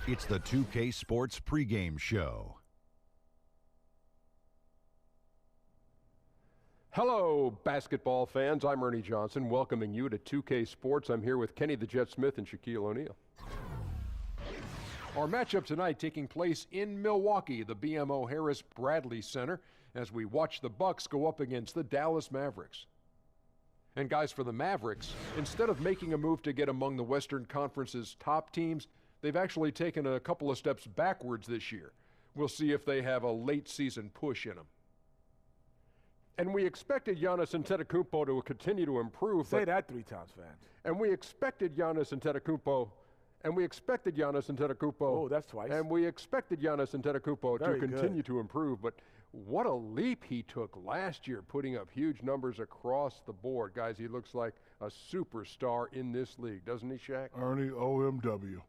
It's the 2K Sports pregame show. Hello, basketball fans. I'm Ernie Johnson, welcoming you to 2K Sports. I'm here with Kenny the Jet Smith and Shaquille O'Neal. Our matchup tonight taking place in Milwaukee, the BMO Harris Bradley Center, as we watch the Bucks go up against the Dallas Mavericks. And guys, for the Mavericks, instead of making a move to get among the Western Conference's top teams, they've actually taken a couple of steps backwards this year. We'll see if they have a late season push in them. And we expected Giannis Antetokounmpo to continue to improve. Say that 3 times, fans. And we expected Giannis Antetokounmpo. Oh, that's twice. And we expected Giannis Antetokounmpo Very to continue good. to improve. But what a leap he took last year, putting up huge numbers across the board. Guys, he looks like a superstar in this league, doesn't he, Shaq? Ernie, OMW.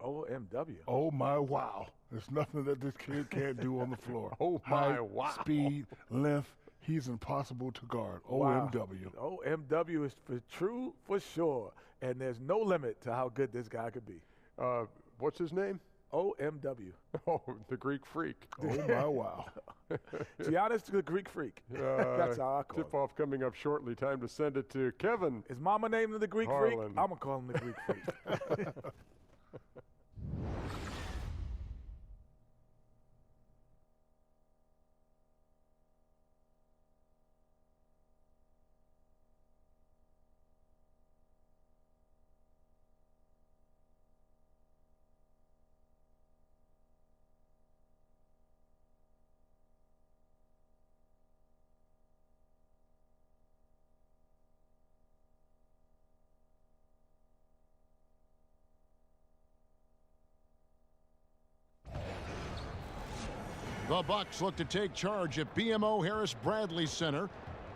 OMW. Oh, my wow. There's nothing that this kid can't do on the floor. Oh, my Height, wow. Speed, length. He's impossible to guard. Wow. OMW. OMW is true for sure. And there's no limit to how good this guy could be. What's his name? OMW. Oh, the Greek Freak. Oh, my wow. Giannis the Greek Freak. That's how I call it. Tip-off coming up shortly. Time to send it to Kevin. Is Mama named him the Greek Harlan. Freak? I'm going to call him the Greek Freak. The Bucks look to take charge at BMO Harris Bradley Center,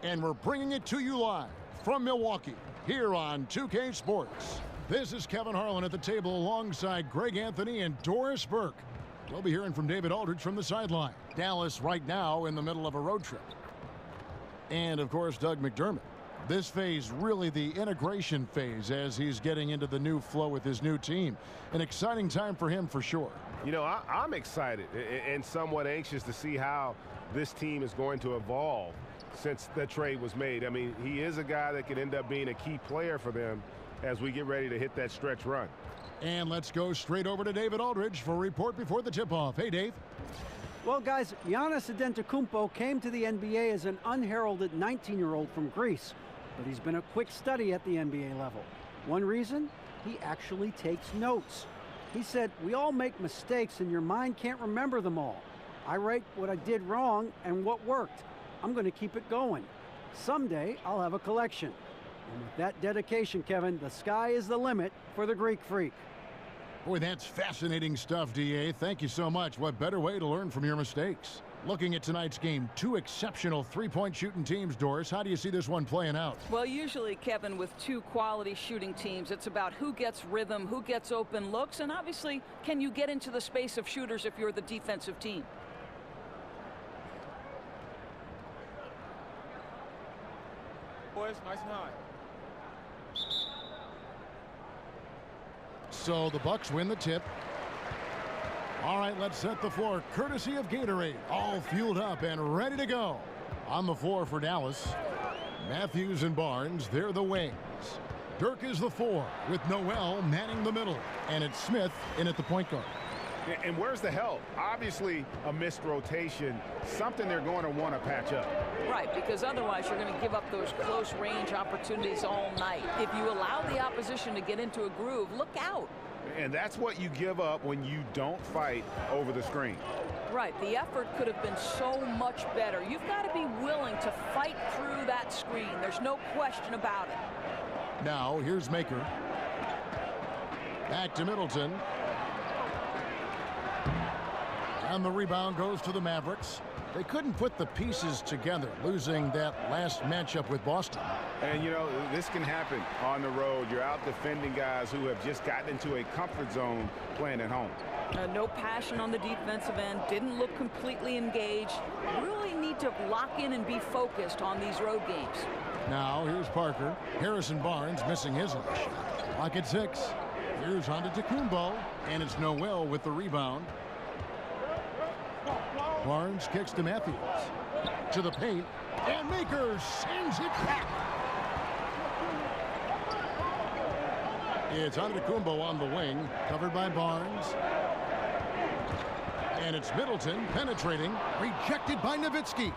and we're bringing it to you live from Milwaukee here on 2K Sports. This is Kevin Harlan at the table alongside Greg Anthony and Doris Burke. We'll be hearing from David Aldridge from the sideline. Dallas right now in the middle of a road trip. And, of course, Doug McDermott. This phase, really the integration phase as he's getting into the new flow with his new team. An exciting time for him for sure. You know, I'm excited and somewhat anxious to see how this team is going to evolve since the trade was made. I mean, he is a guy that could end up being a key player for them as we get ready to hit that stretch run. And let's go straight over to David Aldridge for a report before the tip-off. Hey, Dave. Well, guys, Giannis Antetokounmpo came to the NBA as an unheralded 19-year-old from Greece, but he's been a quick study at the NBA level. One reason? He actually takes notes. He said, "We all make mistakes and your mind can't remember them all. I write what I did wrong and what worked. I'm going to keep it going. Someday I'll have a collection." And with that dedication, Kevin, the sky is the limit for the Greek Freak. Boy, that's fascinating stuff, D.A. Thank you so much. What better way to learn from your mistakes? Looking at tonight's game, 2 exceptional three-point shooting teams, Doris. How do you see this one playing out? Well, usually, Kevin, with 2 quality shooting teams, it's about who gets rhythm, who gets open looks, and obviously, can you get into the space of shooters if you're the defensive team? Boys, nice and high. So the Bucks win the tip. All right, let's set the floor. Courtesy of Gatorade. All fueled up and ready to go. On the floor for Dallas, Matthews and Barnes, they're the wings. Dirk is the 4 with Noel manning the middle. And it's Smith in at the point guard. And where's the help? Obviously, a missed rotation, something they're going to want to patch up. Right, because otherwise you're going to give up those close-range opportunities all night. If you allow the opposition to get into a groove, look out. And that's what you give up when you don't fight over the screen. Right, the effort could have been so much better. You've got to be willing to fight through that screen. There's no question about it. Now, here's Maker. Back to Middleton. And the rebound goes to the Mavericks. They couldn't put the pieces together, losing that last matchup with Boston. And, you know, this can happen on the road. You're out defending guys who have just gotten into a comfort zone playing at home. No passion on the defensive end. Didn't look completely engaged. Really need to lock in and be focused on these road games. Now, here's Parker. Harrison Barnes missing his last shot. Clock at 6. Here's Antetokounmpo, and it's Noel with the rebound. Barnes kicks to Matthews. To the paint, and Maker sends it back. It's Antetokounmpo on the wing, covered by Barnes. And it's Middleton penetrating, rejected by Nowitzki.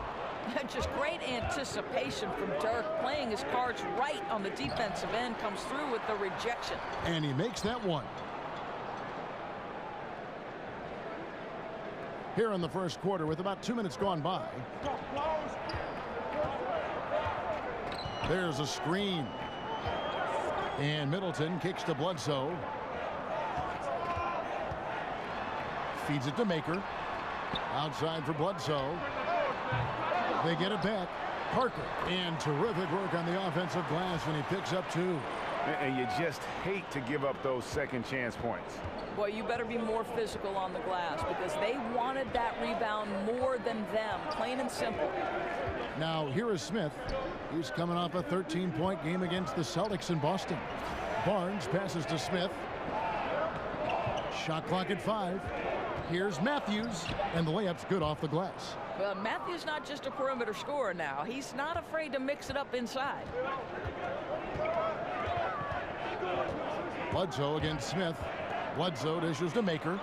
Just great anticipation from Dirk, playing his cards right on the defensive end, comes through with the rejection. And he makes that one. Here in the first quarter with about 2 minutes gone by. There's a screen. And Middleton kicks to Bledsoe. Feeds it to Maker. Outside for Bledsoe. They get it back. Parker. And terrific work on the offensive glass, and he picks up 2. And you just hate to give up those second chance points. Boy, you better be more physical on the glass because they wanted that rebound more than them, plain and simple. Now, here is Smith. He's coming off a 13-point game against the Celtics in Boston. Barnes passes to Smith. Shot clock at 5. Here's Matthews, and the layup's good off the glass. Well, Matthews not just a perimeter scorer now. He's not afraid to mix it up inside. Bledsoe against Smith. Bledsoe dishes to Maker.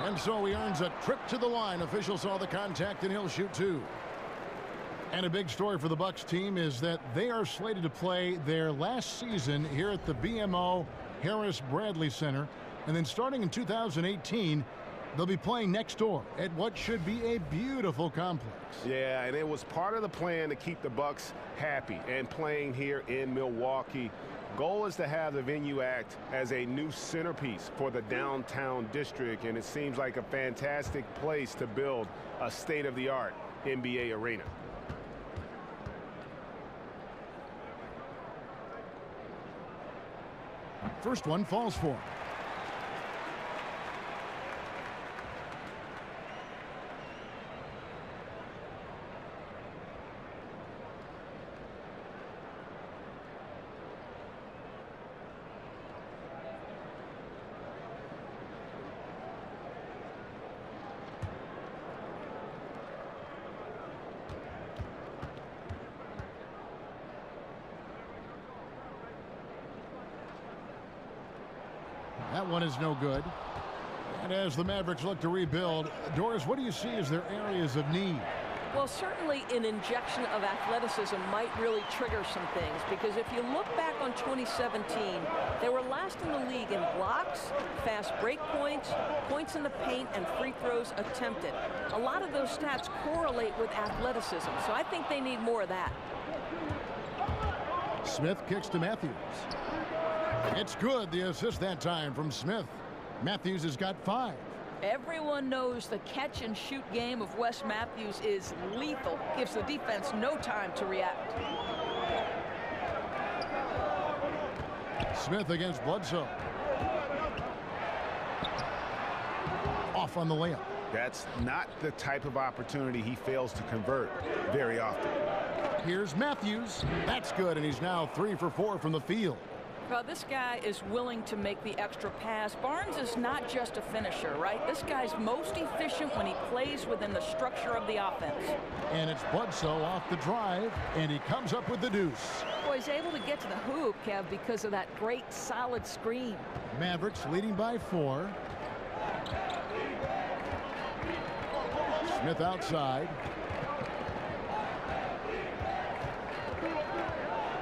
And so he earns a trip to the line. Official saw the contact, and he'll shoot 2. And a big story for the Bucks team is that they are slated to play their last season here at the BMO Harris Bradley Center. And then starting in 2018, they'll be playing next door at what should be a beautiful complex. Yeah, and it was part of the plan to keep the Bucks happy and playing here in Milwaukee. Goal is to have the venue act as a new centerpiece for the downtown district, and it seems like a fantastic place to build a state-of-the-art NBA arena. First one falls for him. That one is no good. And as the Mavericks look to rebuild, Doris, what do you see as their areas of need? Well, certainly an injection of athleticism might really trigger some things, because if you look back on 2017, they were last in the league in blocks, fast break points, points in the paint, and free throws attempted. A lot of those stats correlate with athleticism, so I think they need more of that. Smith kicks to Matthews. It's good, the assist that time from Smith. Matthews has got 5. Everyone knows the catch-and-shoot game of Wes Matthews is lethal. Gives the defense no time to react. Smith against Bledsoe. Off on the layup. That's not the type of opportunity he fails to convert very often. Here's Matthews. That's good, and he's now 3 for 4 from the field. Well, this guy is willing to make the extra pass. Barnes is not just a finisher, right? This guy's most efficient when he plays within the structure of the offense. And it's Bledsoe off the drive, and he comes up with the deuce. Boy, he's able to get to the hoop, Kev, because of that great solid screen. Mavericks leading by 4. Smith outside.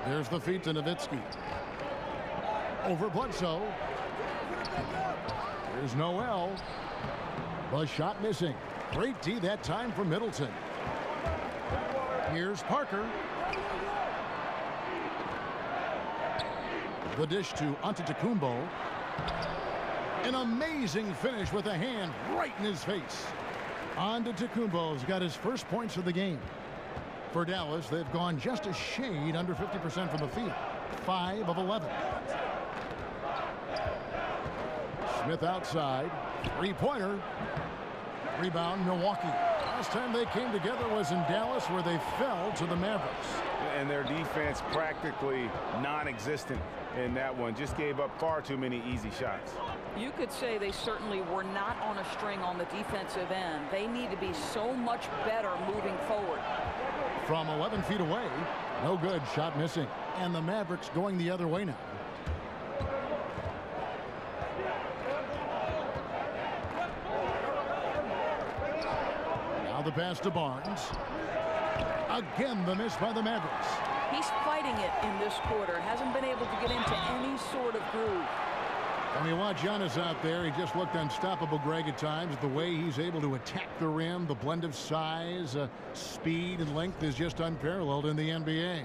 There's the feed to Nowitzki. Over Bledsoe. Here's Noel. The shot missing. Great D that time from Middleton. Here's Parker. The dish to Antetokounmpo. An amazing finish with a hand right in his face. Antetokounmpo's got his first points of the game. For Dallas, they've gone just a shade under 50% from the field. 5 of 11. Smith outside. 3-pointer. Rebound, Milwaukee. A last time they came together was in Dallas, where they fell to the Mavericks. And their defense practically non-existent in that one. Just gave up far too many easy shots. You could say they certainly were not on a string on the defensive end. They need to be so much better moving forward. From 11 feet away, no good, shot missing. And the Mavericks going the other way now. Now the pass to Barnes. Again, the miss by the Mavericks. He's fighting it in this quarter. Hasn't been able to get into any sort of groove. When you watch Giannis out there, he just looked unstoppable, Greg, at times. The way he's able to attack the rim, the blend of size, speed, and length is just unparalleled in the NBA.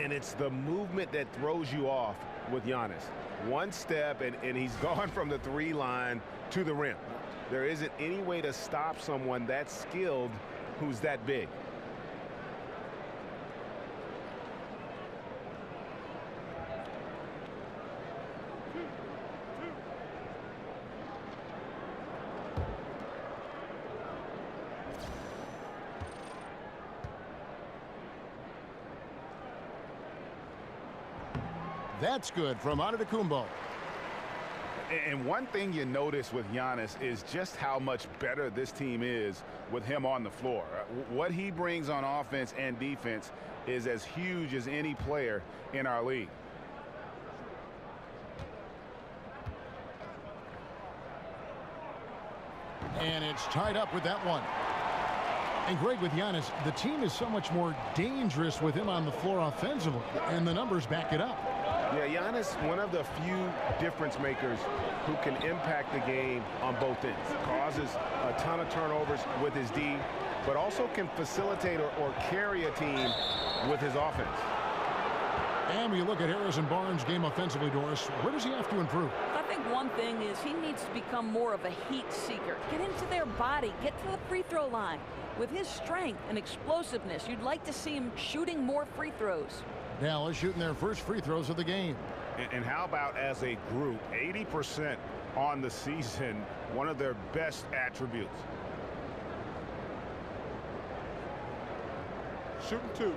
And it's the movement that throws you off with Giannis. One step, and he's gone from the three line to the rim. There isn't any way to stop someone that skilled who's that big. That's good from Antetokounmpo. And one thing you notice with Giannis is just how much better this team is with him on the floor. What he brings on offense and defense is as huge as any player in our league. And it's tied up with that one. And Greg, with Giannis, the team is so much more dangerous with him on the floor offensively, and the numbers back it up. Yeah, Giannis, one of the few difference makers who can impact the game on both ends. Causes a ton of turnovers with his D, but also can facilitate or carry a team with his offense. And when you look at Harrison Barnes' game offensively, Doris, where does he have to improve? I think one thing is he needs to become more of a heat seeker. Get into their body, get to the free throw line. With his strength and explosiveness, you'd like to see him shooting more free throws. Dallas shooting their first free throws of the game. And how about as a group, 80% on the season, one of their best attributes. Shooting two.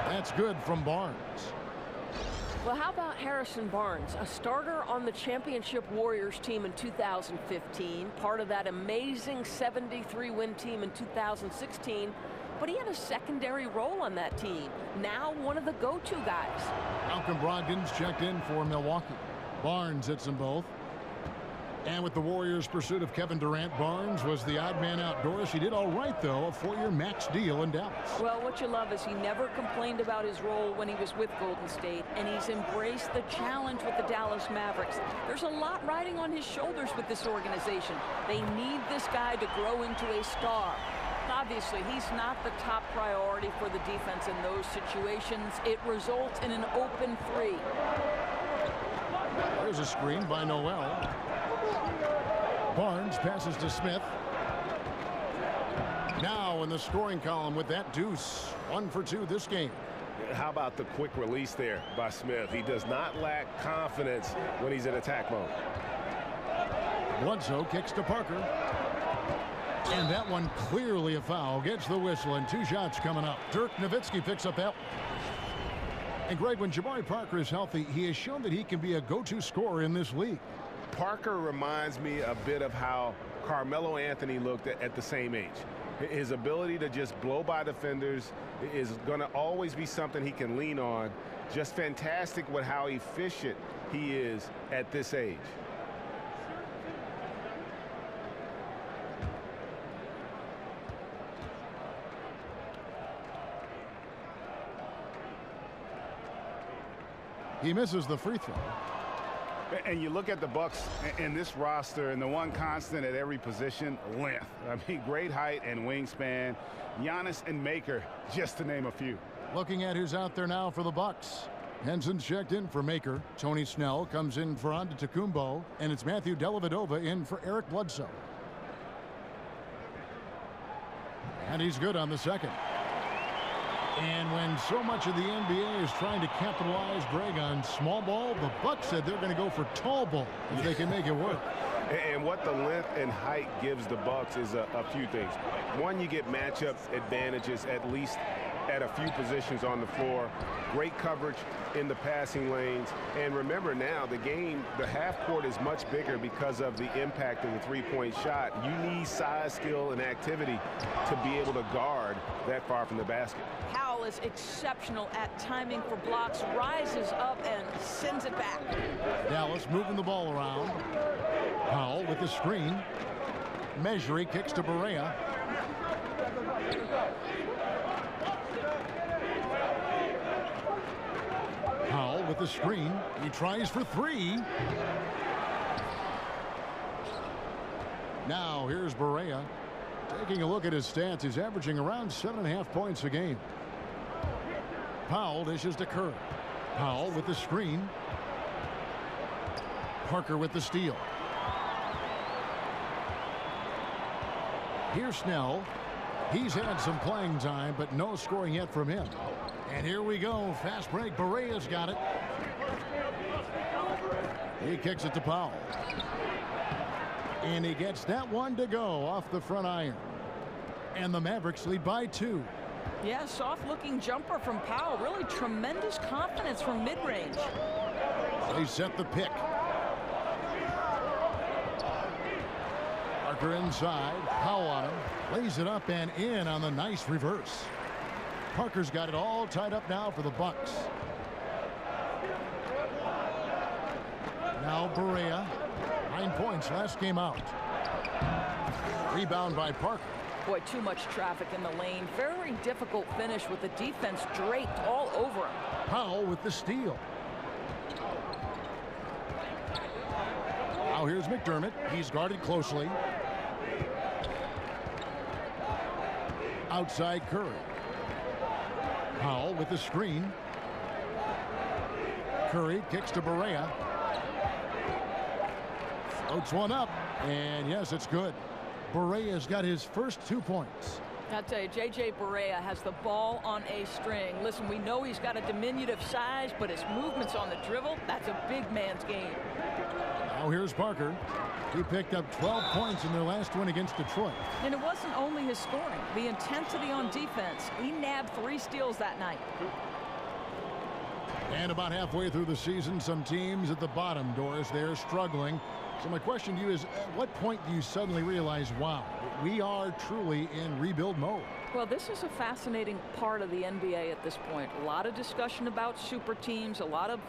That's good from Barnes. Well, how about Harrison Barnes, a starter on the championship Warriors team in 2015, part of that amazing 73-win team in 2016, but he had a secondary role on that team. Now one of the go-to guys. Malcolm Brogdon's checked in for Milwaukee. Barnes hits them both. And with the Warriors' pursuit of Kevin Durant, Barnes was the odd man outdoors. He did all right, though, a 4-year max deal in Dallas. Well, what you love is he never complained about his role when he was with Golden State, and he's embraced the challenge with the Dallas Mavericks. There's a lot riding on his shoulders with this organization. They need this guy to grow into a star. Obviously, he's not the top priority for the defense in those situations. It results in an open three. There's a screen by Noel. Barnes passes to Smith. Now in the scoring column with that deuce. 1 for 2 this game. How about the quick release there by Smith? He does not lack confidence when he's in attack mode. Bledsoe kicks to Parker. And that one clearly a foul. Gets the whistle and 2 shots coming up. Dirk Nowitzki picks up that. And Greg, when Jabari Parker is healthy, he has shown that he can be a go-to scorer in this league. Parker reminds me a bit of how Carmelo Anthony looked at the same age. His ability to just blow by defenders is going to always be something he can lean on. Just fantastic with how efficient he is at this age. He misses the free throw. And you look at the Bucks in this roster, and the one constant at every position, length. I mean, great height and wingspan. Giannis and Maker, just to name a few. Looking at who's out there now for the Bucks. Henson's checked in for Maker. Tony Snell comes in for Antetokounmpo. And it's Matthew Dellavedova in for Eric Bledsoe. And he's good on the second. And when so much of the NBA is trying to capitalize, Greg, on small ball, the Bucks said they're going to go for tall ball if they can make it work. And what the length and height gives the Bucks is a few things. One, you get matchup advantages at least at a few positions on the floor. Great coverage in the passing lanes. And remember now, the half court is much bigger because of the impact of the three-point shot. You need size, skill, and activity to be able to guard that far from the basket. Powell is exceptional at timing for blocks, rises up and sends it back. Dallas moving the ball around. Powell with the screen. Measury kicks to Barea. Powell with the screen. He tries for three. Now here's Barea. Taking a look at his stats, he's averaging around 7.5 points a game. Powell dishes to Curry. Powell with the screen. Parker with the steal. Here's Snell. He's had some playing time, but no scoring yet from him. And here we go. Fast break. Barea's got it. He kicks it to Powell. And he gets that one to go off the front iron. And the Mavericks lead by 2. Yeah, soft-looking jumper from Powell. Really tremendous confidence from mid-range. They set the pick. Parker inside. Powell on him. Lays it up and in on the nice reverse. Parker's got it all tied up now for the Bucks. Now Barea. 9 points last game out. Rebound by Parker. Boy, too much traffic in the lane. Very difficult finish with the defense draped all over him. Powell with the steal. Now here's McDermott. He's guarded closely. Outside Curry. Powell with the screen. Curry kicks to Barea. Floats one up. And yes, it's good. Barea's got his first 2 points. I'll tell you, J.J. Barea has the ball on a string. Listen, we know he's got a diminutive size, but his movements on the dribble, that's a big man's game. Now here's Parker. He picked up 12 points in their last win against Detroit. And it wasn't only his scoring. The intensity on defense. He nabbed 3 steals that night. And about halfway through the season, some teams at the bottom, Doris, they're struggling. So my question to you is, at what point do you suddenly realize, wow, we are truly in rebuild mode? Well, this is a fascinating part of the NBA at this point. A lot of discussion about super teams, a lot of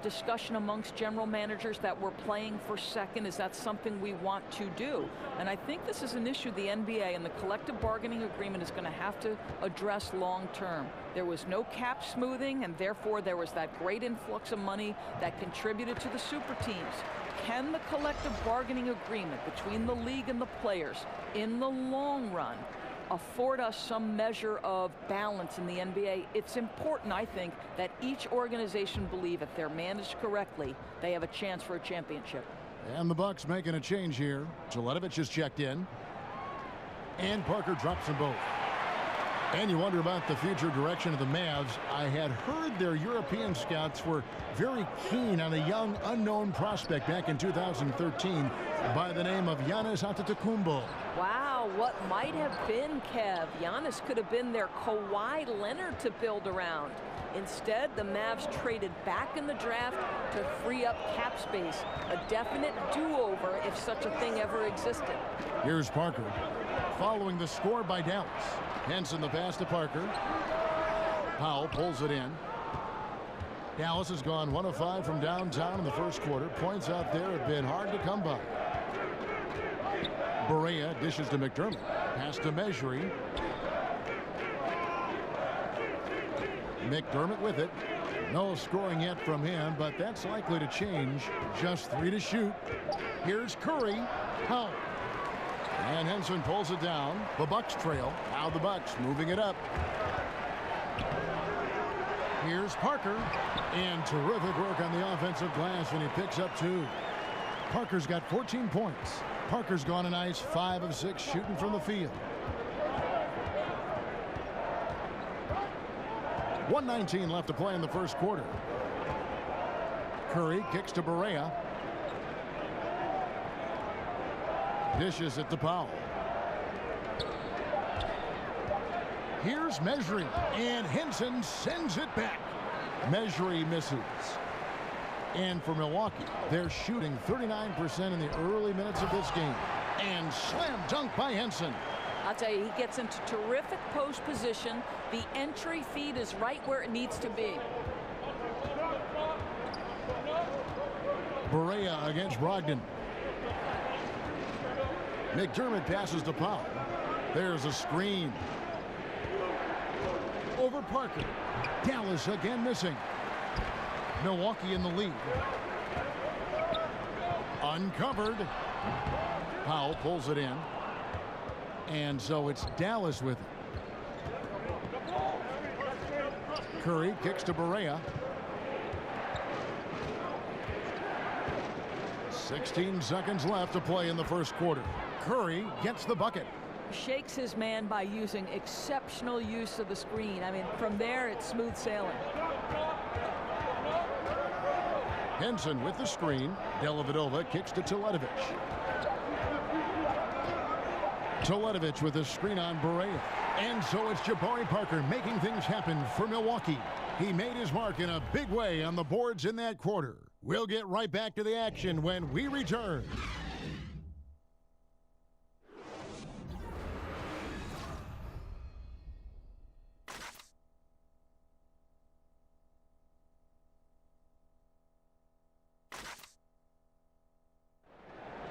discussion amongst general managers that we're playing for second. Is that something we want to do? And I think this is an issue the NBA and the collective bargaining agreement is going to have to address long term. There was no cap smoothing, and therefore there was that great influx of money that contributed to the super teams. Can the collective bargaining agreement between the league and the players in the long run afford us some measure of balance in the NBA? It's important, I think, that each organization believe if they're managed correctly, they have a chance for a championship. And the Bucks making a change here. Jelitovich is checked in. And Parker drops them both. And you wonder about the future direction of the Mavs. I had heard their European scouts were very keen on a young unknown prospect back in 2013 by the name of Giannis Antetokounmpo. Wow, what might have been, Kev. Giannis could have been their Kawhi Leonard to build around. Instead, the Mavs traded back in the draft to free up cap space. A definite do-over if such a thing ever existed. Here's Parker. Following the score by Dallas. Henson the pass to Parker. Powell pulls it in. Dallas has gone 1 of 5 from downtown in the first quarter. Points out there have been hard to come by. Barea dishes to McDermott. Pass to Measury. McDermott with it. No scoring yet from him, but that's likely to change. Just 3 to shoot. Here's Curry. Powell. And Henson pulls it down. The Bucks trail. Now the Bucks moving it up. Here's Parker. And terrific work on the offensive glass, and he picks up 2. Parker's got 14 points. Parker's gone a nice 5 of 6 shooting from the field. 1:19 left to play in the first quarter. Curry kicks to Barea. Dishes it to Powell. Here's Mejri, and Henson sends it back. Mejri misses. And for Milwaukee, they're shooting 39% in the early minutes of this game. And slam dunk by Henson. I'll tell you, he gets into terrific post position. The entry feed is right where it needs to be. Barea against Brogdon. McDermott passes to Powell. There's a screen. Over Parker. Dallas again missing. Milwaukee in the lead. Uncovered. Powell pulls it in. And so it's Dallas with it. Curry kicks to Barea. 16 seconds left to play in the first quarter. Curry gets the bucket. Shakes his man by using exceptional use of the screen. I mean, from there, it's smooth sailing. Henson with the screen. Dellavedova kicks to Teletovic. Teletovic with a screen on Barea. And so it's Jabari Parker making things happen for Milwaukee. He made his mark in a big way on the boards in that quarter. We'll get right back to the action when we return.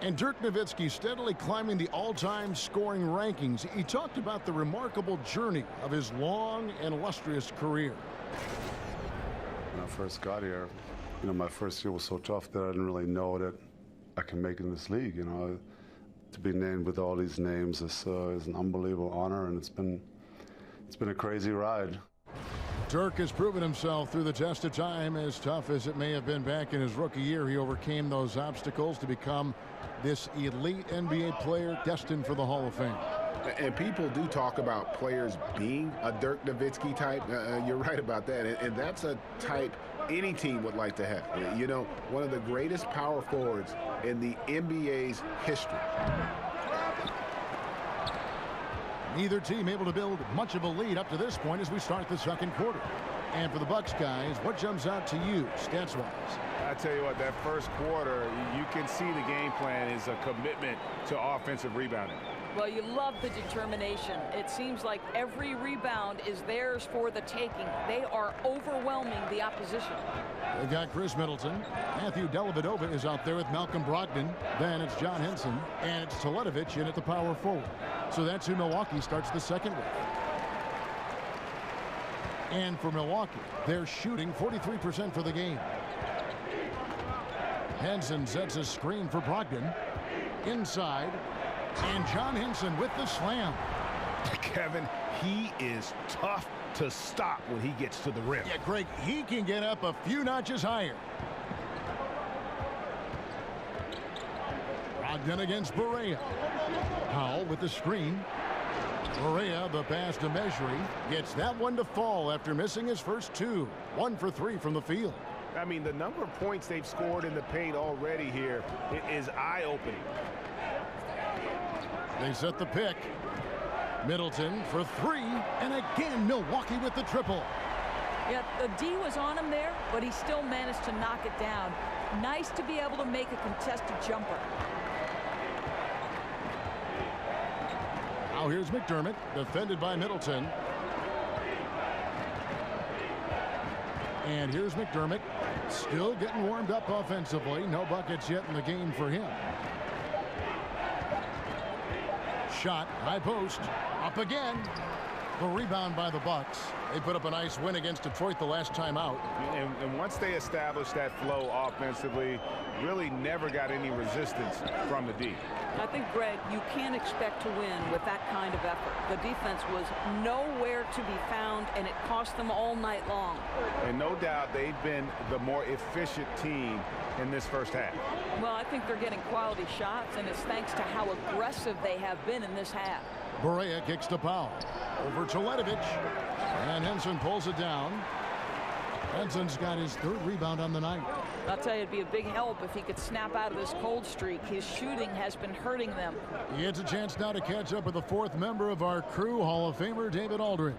And Dirk Nowitzki steadily climbing the all-time scoring rankings. He talked about the remarkable journey of his long and illustrious career. When I first got here, my first year was so tough that I didn't really know that I can make it in this league. To be named with all these names is an unbelievable honor, and it's been a crazy ride. Dirk has proven himself through the test of time. As tough as it may have been back in his rookie year, he overcame those obstacles to become this elite NBA player destined for the Hall of Fame. And people do talk about players being a Dirk Nowitzki type. You're right about that. And that's a type any team would like to have. One of the greatest power forwards in the NBA's history. Neither team able to build much of a lead up to this point as we start the second quarter. And for the Bucks guys, what jumps out to you stats-wise? I tell you what, that first quarter, you can see the game plan is a commitment to offensive rebounding. Well, you love the determination. It seems like every rebound is theirs for the taking. They are overwhelming the opposition. They've got Chris Middleton. Matthew Dellavedova is out there with Malcolm Brogdon. Then it's John Henson. And it's Teletovic in at the power forward. So that's who Milwaukee starts the second with. And for Milwaukee, they're shooting 43% for the game. Henson sets a screen for Brogdon. Inside. And John Henson with the slam. Kevin, he is tough to stop when he gets to the rim. Yeah, Greg, he can get up a few notches higher. Brogdon against Barea. Powell with the screen. Barea, the pass to Mejri, gets that one to fall after missing his first two. 1 for 3 from the field. I mean, the number of points they've scored in the paint already here is eye-opening. They set the pick. Middleton for 3, and again Milwaukee with the triple. Yeah, the D was on him there, but he still managed to knock it down. Nice to be able to make a contested jumper. Now here's McDermott, defended by Middleton. And here's McDermott, still getting warmed up offensively. No buckets yet in the game for him. Shot, high post, up again. The rebound by the Bucks. They put up a nice win against Detroit the last time out. And once they established that flow offensively, really never got any resistance from the D. I think, Greg, you can't expect to win with that kind of effort. The defense was nowhere to be found, and it cost them all night long. And no doubt they've been the more efficient team in this first half. Well, I think they're getting quality shots, and it's thanks to how aggressive they have been in this half. Berea kicks to Powell. Over to Ledovich. And Henson pulls it down. Henson's got his 3rd rebound on the night. I'll tell you, it'd be a big help if he could snap out of this cold streak. His shooting has been hurting them. He gets a chance now to catch up with the 4th member of our crew, Hall of Famer David Aldridge.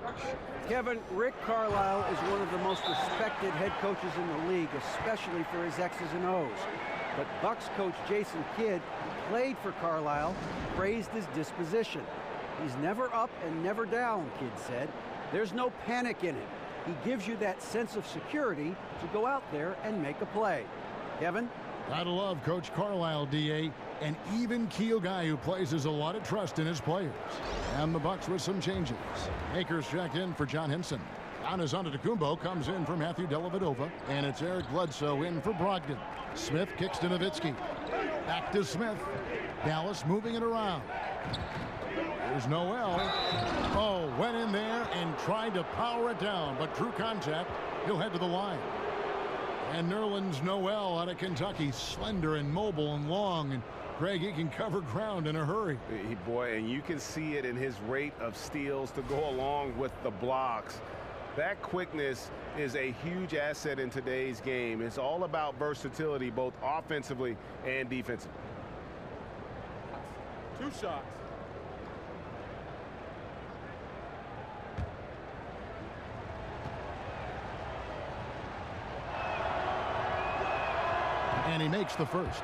Kevin, Rick Carlisle is one of the most respected head coaches in the league, especially for his X's and O's. But Bucks coach Jason Kidd, who played for Carlisle, praised his disposition. He's never up and never down, Kidd said. There's no panic in it. He gives you that sense of security to go out there and make a play. Kevin? Gotta love Coach Carlisle, D.A. An even-keel guy who places a lot of trust in his players. And the Bucks with some changes. Akers checked in for John Henson. Giannis Antetokounmpo comes in for Matthew Dellavedova. And it's Eric Bledsoe in for Brogdon. Smith kicks to Nowitzki. Back to Smith. Dallas moving it around. There's Noel. Oh, went in there and tried to power it down, but drew contact. He'll head to the line. And Nerlens Noel out of Kentucky, slender and mobile and long. And Greg, he can cover ground in a hurry. Boy, and you can see it in his rate of steals to go along with the blocks. That quickness is a huge asset in today's game. It's all about versatility, both offensively and defensively. 2 shots. And he makes the first.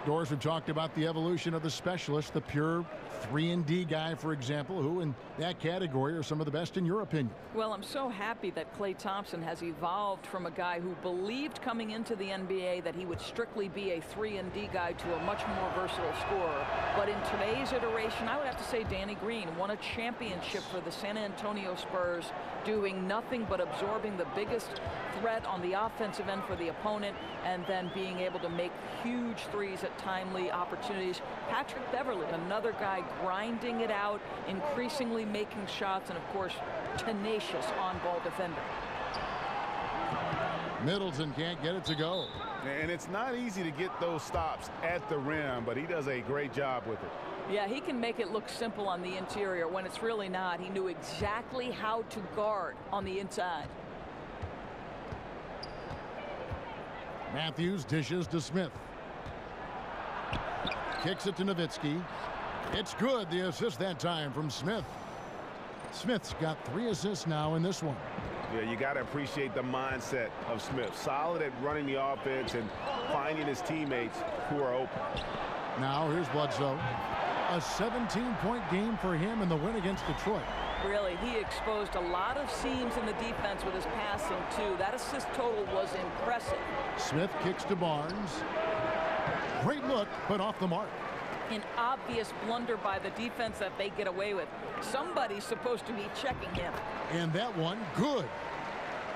Doors have talked about the evolution of the specialist, the pure 3-and-D guy, for example, who in that category are some of the best in your opinion. Well, I'm so happy that Klay Thompson has evolved from a guy who believed coming into the NBA that he would strictly be a 3-and-D guy to a much more versatile scorer. But in today's iteration, I would have to say Danny Green won a championship for the San Antonio Spurs, doing nothing but absorbing the biggest threat on the offensive end for the opponent and then being able to make huge threes at timely opportunities. Patrick Beverley, another guy grinding it out, increasingly making shots, and of course tenacious on-ball defender. Middleton can't get it to go. And it's not easy to get those stops at the rim, but he does a great job with it. Yeah, he can make it look simple on the interior when it's really not. He knew exactly how to guard on the inside. Matthews dishes to Smith. Kicks it to Nowitzki. It's good, the assist that time from Smith. Smith's got 3 assists now in this one. Yeah, you got to appreciate the mindset of Smith. Solid at running the offense and finding his teammates who are open. Now here's Bledsoe. A 17-point game for him in the win against Detroit. Really, he exposed a lot of seams in the defense with his passing, too. That assist total was impressive. Smith kicks to Barnes. Great look, but off the mark. An obvious blunder by the defense that they get away with. Somebody's supposed to be checking him. And that one, good.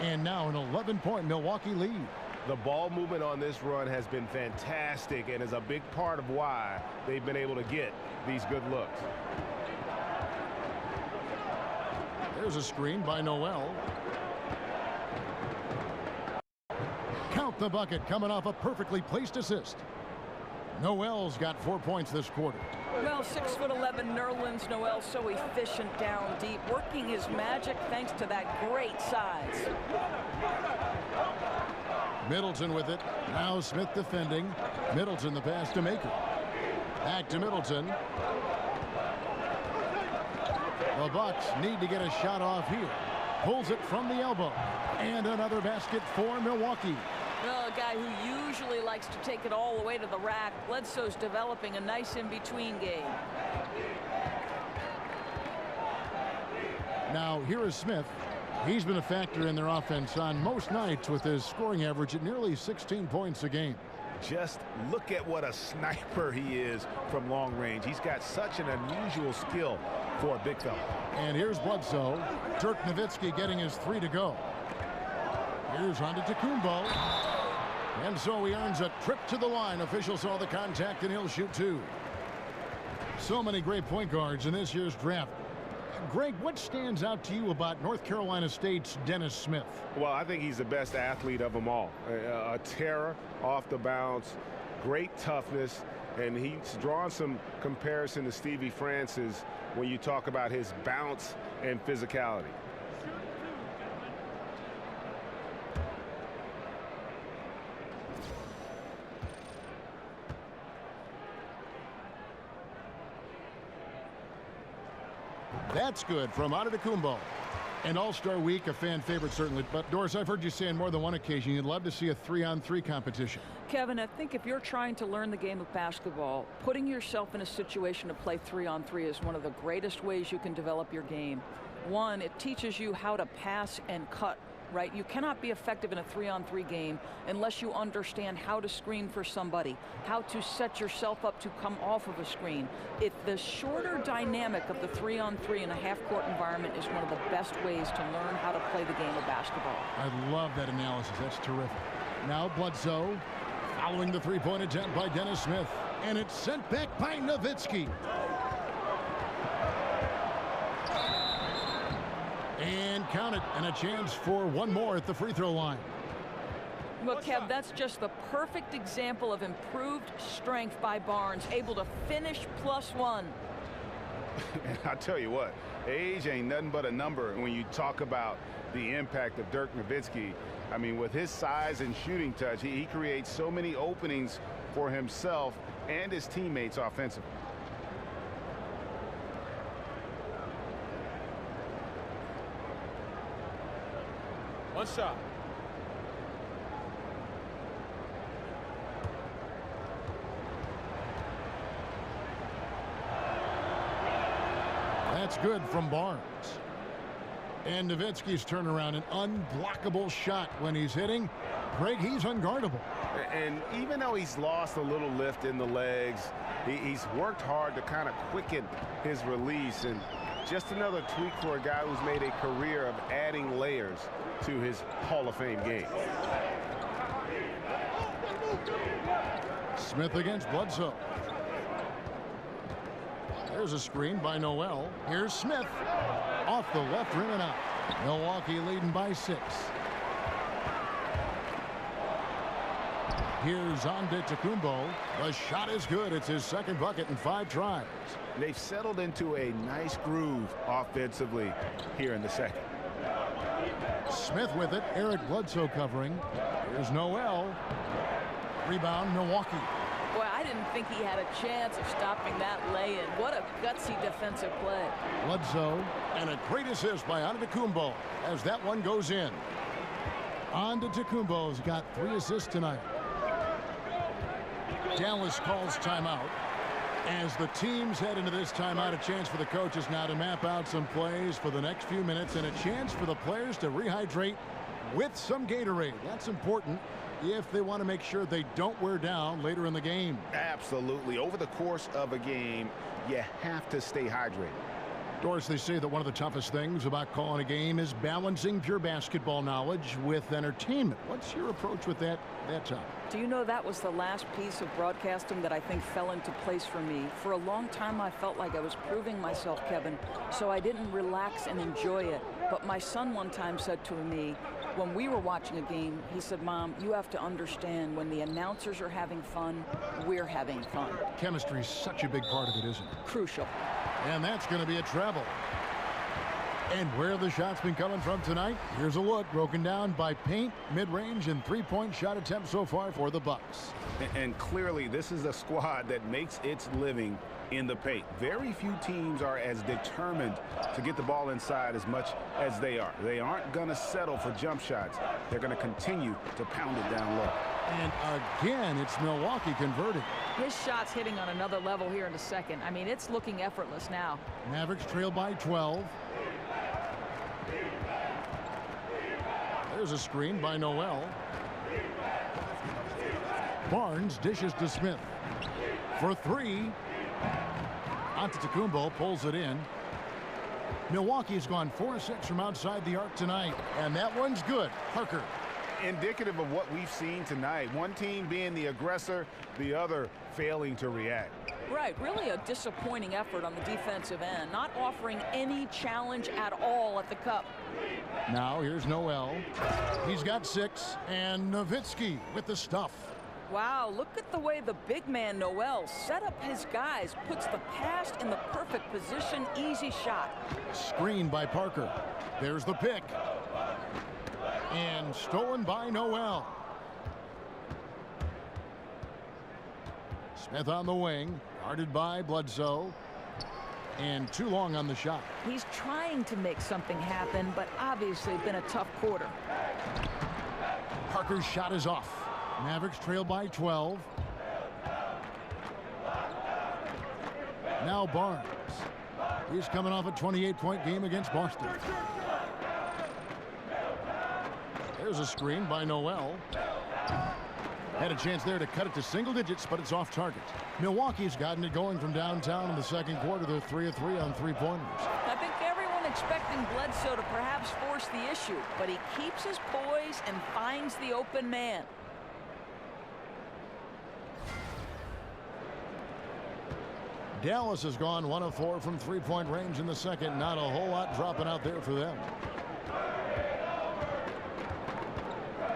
And now an 11-point Milwaukee lead. The ball movement on this run has been fantastic and is a big part of why they've been able to get these good looks. There's a screen by Noel. Count the bucket, coming off a perfectly placed assist. Noel's got 4 points this quarter. Well, 6'11" Nerlens Noel, so efficient down deep, working his magic thanks to that great size. Middleton with it. Now Smith defending. Middleton the pass to Maker. Back to Middleton. The Bucks need to get a shot off here. Pulls it from the elbow. And another basket for Milwaukee. Well, a guy who usually likes to take it all the way to the rack. Bledsoe's developing a nice in-between game. Now here is Smith. He's been a factor in their offense on most nights with his scoring average at nearly 16 points a game. Just look at what a sniper he is from long range. He's got such an unusual skill for a big fella. And here's Bledsoe. Dirk Nowitzki getting his 3 to go. Here's Antetokounmpo. And so he earns a trip to the line. Official saw the contact and he'll shoot 2. So many great point guards in this year's draft. Greg, what stands out to you about North Carolina State's Dennis Smith? Well, I think he's the best athlete of them all. A terror off the bounce, great toughness, and he's drawn some comparison to Stevie Francis when you talk about his bounce and physicality. That's good from Antetokounmpo. And All-Star Week, a fan favorite certainly. But, Doris, I've heard you say on more than one occasion you'd love to see a 3-on-3 competition. Kevin, I think if you're trying to learn the game of basketball, putting yourself in a situation to play 3-on-3 is one of the greatest ways you can develop your game. One, it teaches you how to pass and cut, right? You cannot be effective in a 3-on-3 game unless you understand how to screen for somebody, how to set yourself up to come off of a screen. The shorter dynamic of the 3-on-3 in a half-court environment is one of the best ways to learn how to play the game of basketball. I love that analysis. That's terrific. Now Bledsoe following the three-point attempt by Dennis Smith. And it's sent back by Nowitzki. And count it, and a chance for one more at the free throw line. Well, Kev, that's just the perfect example of improved strength by Barnes, able to finish +1. And I'll tell you what, age ain't nothing but a number when you talk about the impact of Dirk Nowitzki. I mean, with his size and shooting touch, he creates so many openings for himself and his teammates offensively. One shot. That's good from Barnes. And Nowitzki's turnaround, an unblockable shot when he's hitting. Greg, he's unguardable. And even though he's lost a little lift in the legs, he's worked hard to kind of quicken his release. And just another tweak for a guy who's made a career of adding layers to his Hall of Fame game. Smith against Bledsoe. There's a screen by Noel. Here's Smith. Off the left rim and out. Milwaukee leading by 6. Here's Antetokounmpo. The shot is good. It's his second bucket in 5 tries. They've settled into a nice groove offensively here in the second. Smith with it. Eric Bledsoe covering. Here's Noel. Rebound, Milwaukee. Boy, I didn't think he had a chance of stopping that lay-in. What a gutsy defensive play. Bledsoe, and a great assist by Antetokounmpo as that one goes in. Antetokounmpo's got 3 assists tonight. Dallas calls timeout. As the teams head into this timeout, a chance for the coaches now to map out some plays for the next few minutes and a chance for the players to rehydrate with some Gatorade. That's important if they want to make sure they don't wear down later in the game. Absolutely. Over the course of a game, you have to stay hydrated. Doris, they say that one of the toughest things about calling a game is balancing pure basketball knowledge with entertainment. What's your approach with that topic? Do you know that was the last piece of broadcasting that I think fell into place for me? For a long time, I felt like I was proving myself, Kevin, so I didn't relax and enjoy it. But my son one time said to me, when we were watching a game, he said, Mom, you have to understand when the announcers are having fun, we're having fun. Chemistry is such a big part of it, isn't it? Crucial. And that's going to be a treble. And where the shots been coming from tonight? Here's a look broken down by paint, mid-range, and three-point shot attempts so far for the Bucks. And clearly, this is a squad that makes its living in the paint. Very few teams are as determined to get the ball inside as much as they are. They aren't going to settle for jump shots. They're going to continue to pound it down low. And again, it's Milwaukee converting. His shot's hitting on another level here in the second. I mean, it's looking effortless now. Mavericks trail by 12. There's a screen by Noel. Barnes dishes to Smith. For 3. Antetokounmpo pulls it in. Milwaukee's gone 4-6 from outside the arc tonight. And that one's good. Parker. Indicative of what we've seen tonight. One team being the aggressor, the other failing to react. Right, really a disappointing effort on the defensive end, not offering any challenge at all at the cup. Now here's Noel. He's got 6, and Nowitzki with the stuff. Wow, look at the way the big man Noel set up his guys, puts the pass in the perfect position, easy shot. Screened by Parker. There's the pick. And stolen by Noel. Smith on the wing, guarded by Bledsoe. And too long on the shot. He's trying to make something happen, but obviously been a tough quarter. Parker's shot is off. Mavericks trail by 12. Now Barnes. He's coming off a 28-point game against Boston. There's a screen by Noel. Had a chance there to cut it to single digits, but it's off target. Milwaukee's gotten it going from downtown in the second quarter. They're 3 of 3 on three-pointers. I think everyone expecting Bledsoe to perhaps force the issue, but he keeps his poise and finds the open man. Dallas has gone 1 of 4 from three-point range in the second. Not a whole lot dropping out there for them.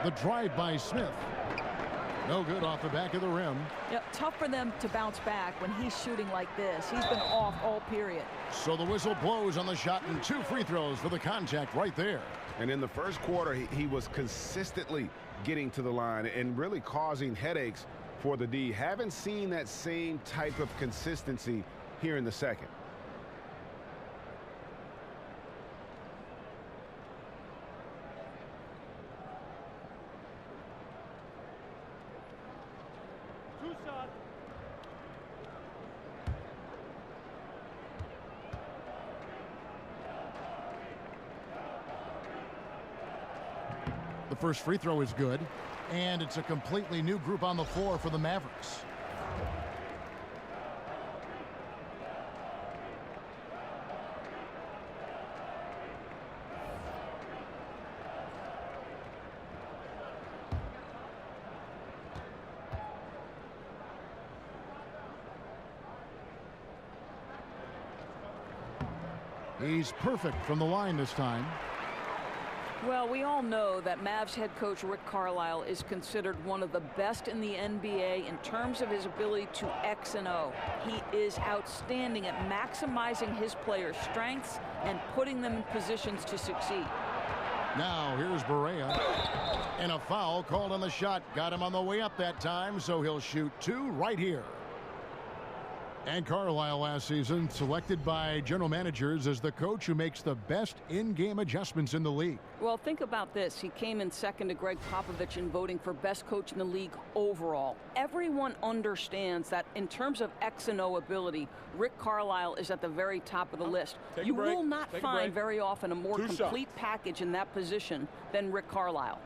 The drive by Smith. No good off the back of the rim. Yep, tough for them to bounce back when he's shooting like this. He's been off all period. So the whistle blows on the shot and 2 free throws for the contact right there. And in the first quarter, he was consistently getting to the line and really causing headaches for the D. Haven't seen that same type of consistency here in the second. The first free throw is good, and it's a completely new group on the floor for the Mavericks. He's perfect from the line this time. Well, we all know that Mavs head coach Rick Carlisle is considered one of the best in the NBA in terms of his ability to X and O. He is outstanding at maximizing his players' strengths and putting them in positions to succeed. Now here's Barea. And a foul called on the shot. Got him on the way up that time, so he'll shoot 2 right here. And Carlisle last season selected by general managers as the coach who makes the best in-game adjustments in the league. Well, think about this. He came in second to Greg Popovich in voting for best coach in the league overall. Everyone understands that in terms of X and O ability, Rick Carlisle is at the very top of the list. You will not find very often a more complete package in that position than Rick Carlisle.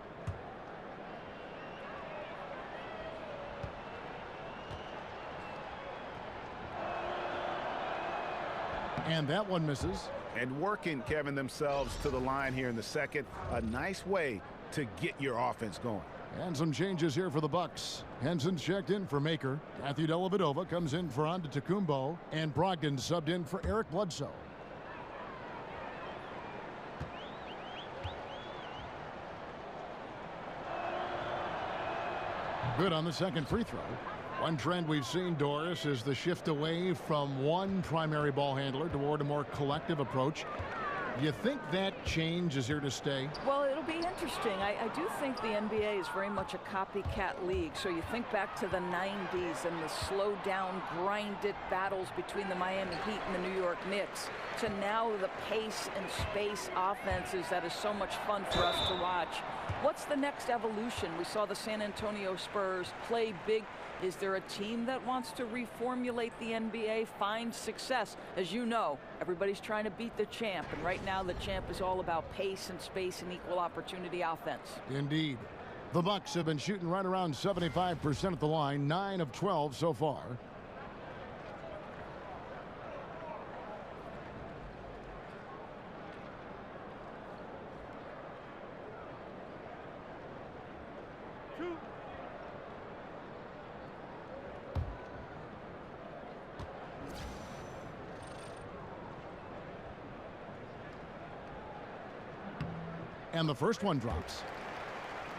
And that one misses. And working, Kevin, themselves to the line here in the second. A nice way to get your offense going. And some changes here for the Bucks. Henson's checked in for Maker. Matthew Dellavedova comes in for Antetokounmpo. And Brogdon subbed in for Eric Bledsoe. Good on the second free throw. One trend we've seen, Doris, is the shift away from one primary ball handler toward a more collective approach. Do you think that change is here to stay? Well, it'll be interesting. I do think the NBA is very much a copycat league. So you think back to the 90s and the slow down, grinded battles between the Miami Heat and the New York Knicks, to now the pace and space offenses that is so much fun for us to watch. What's the next evolution? We saw the San Antonio Spurs play big. Is there a team that wants to reformulate the NBA, find success? As you know, everybody's trying to beat the champ, and right now the champ is all about pace and space and equal opportunity offense. Indeed. The Bucks have been shooting right around 75% at the line, 9 of 12 so far. And the first one drops.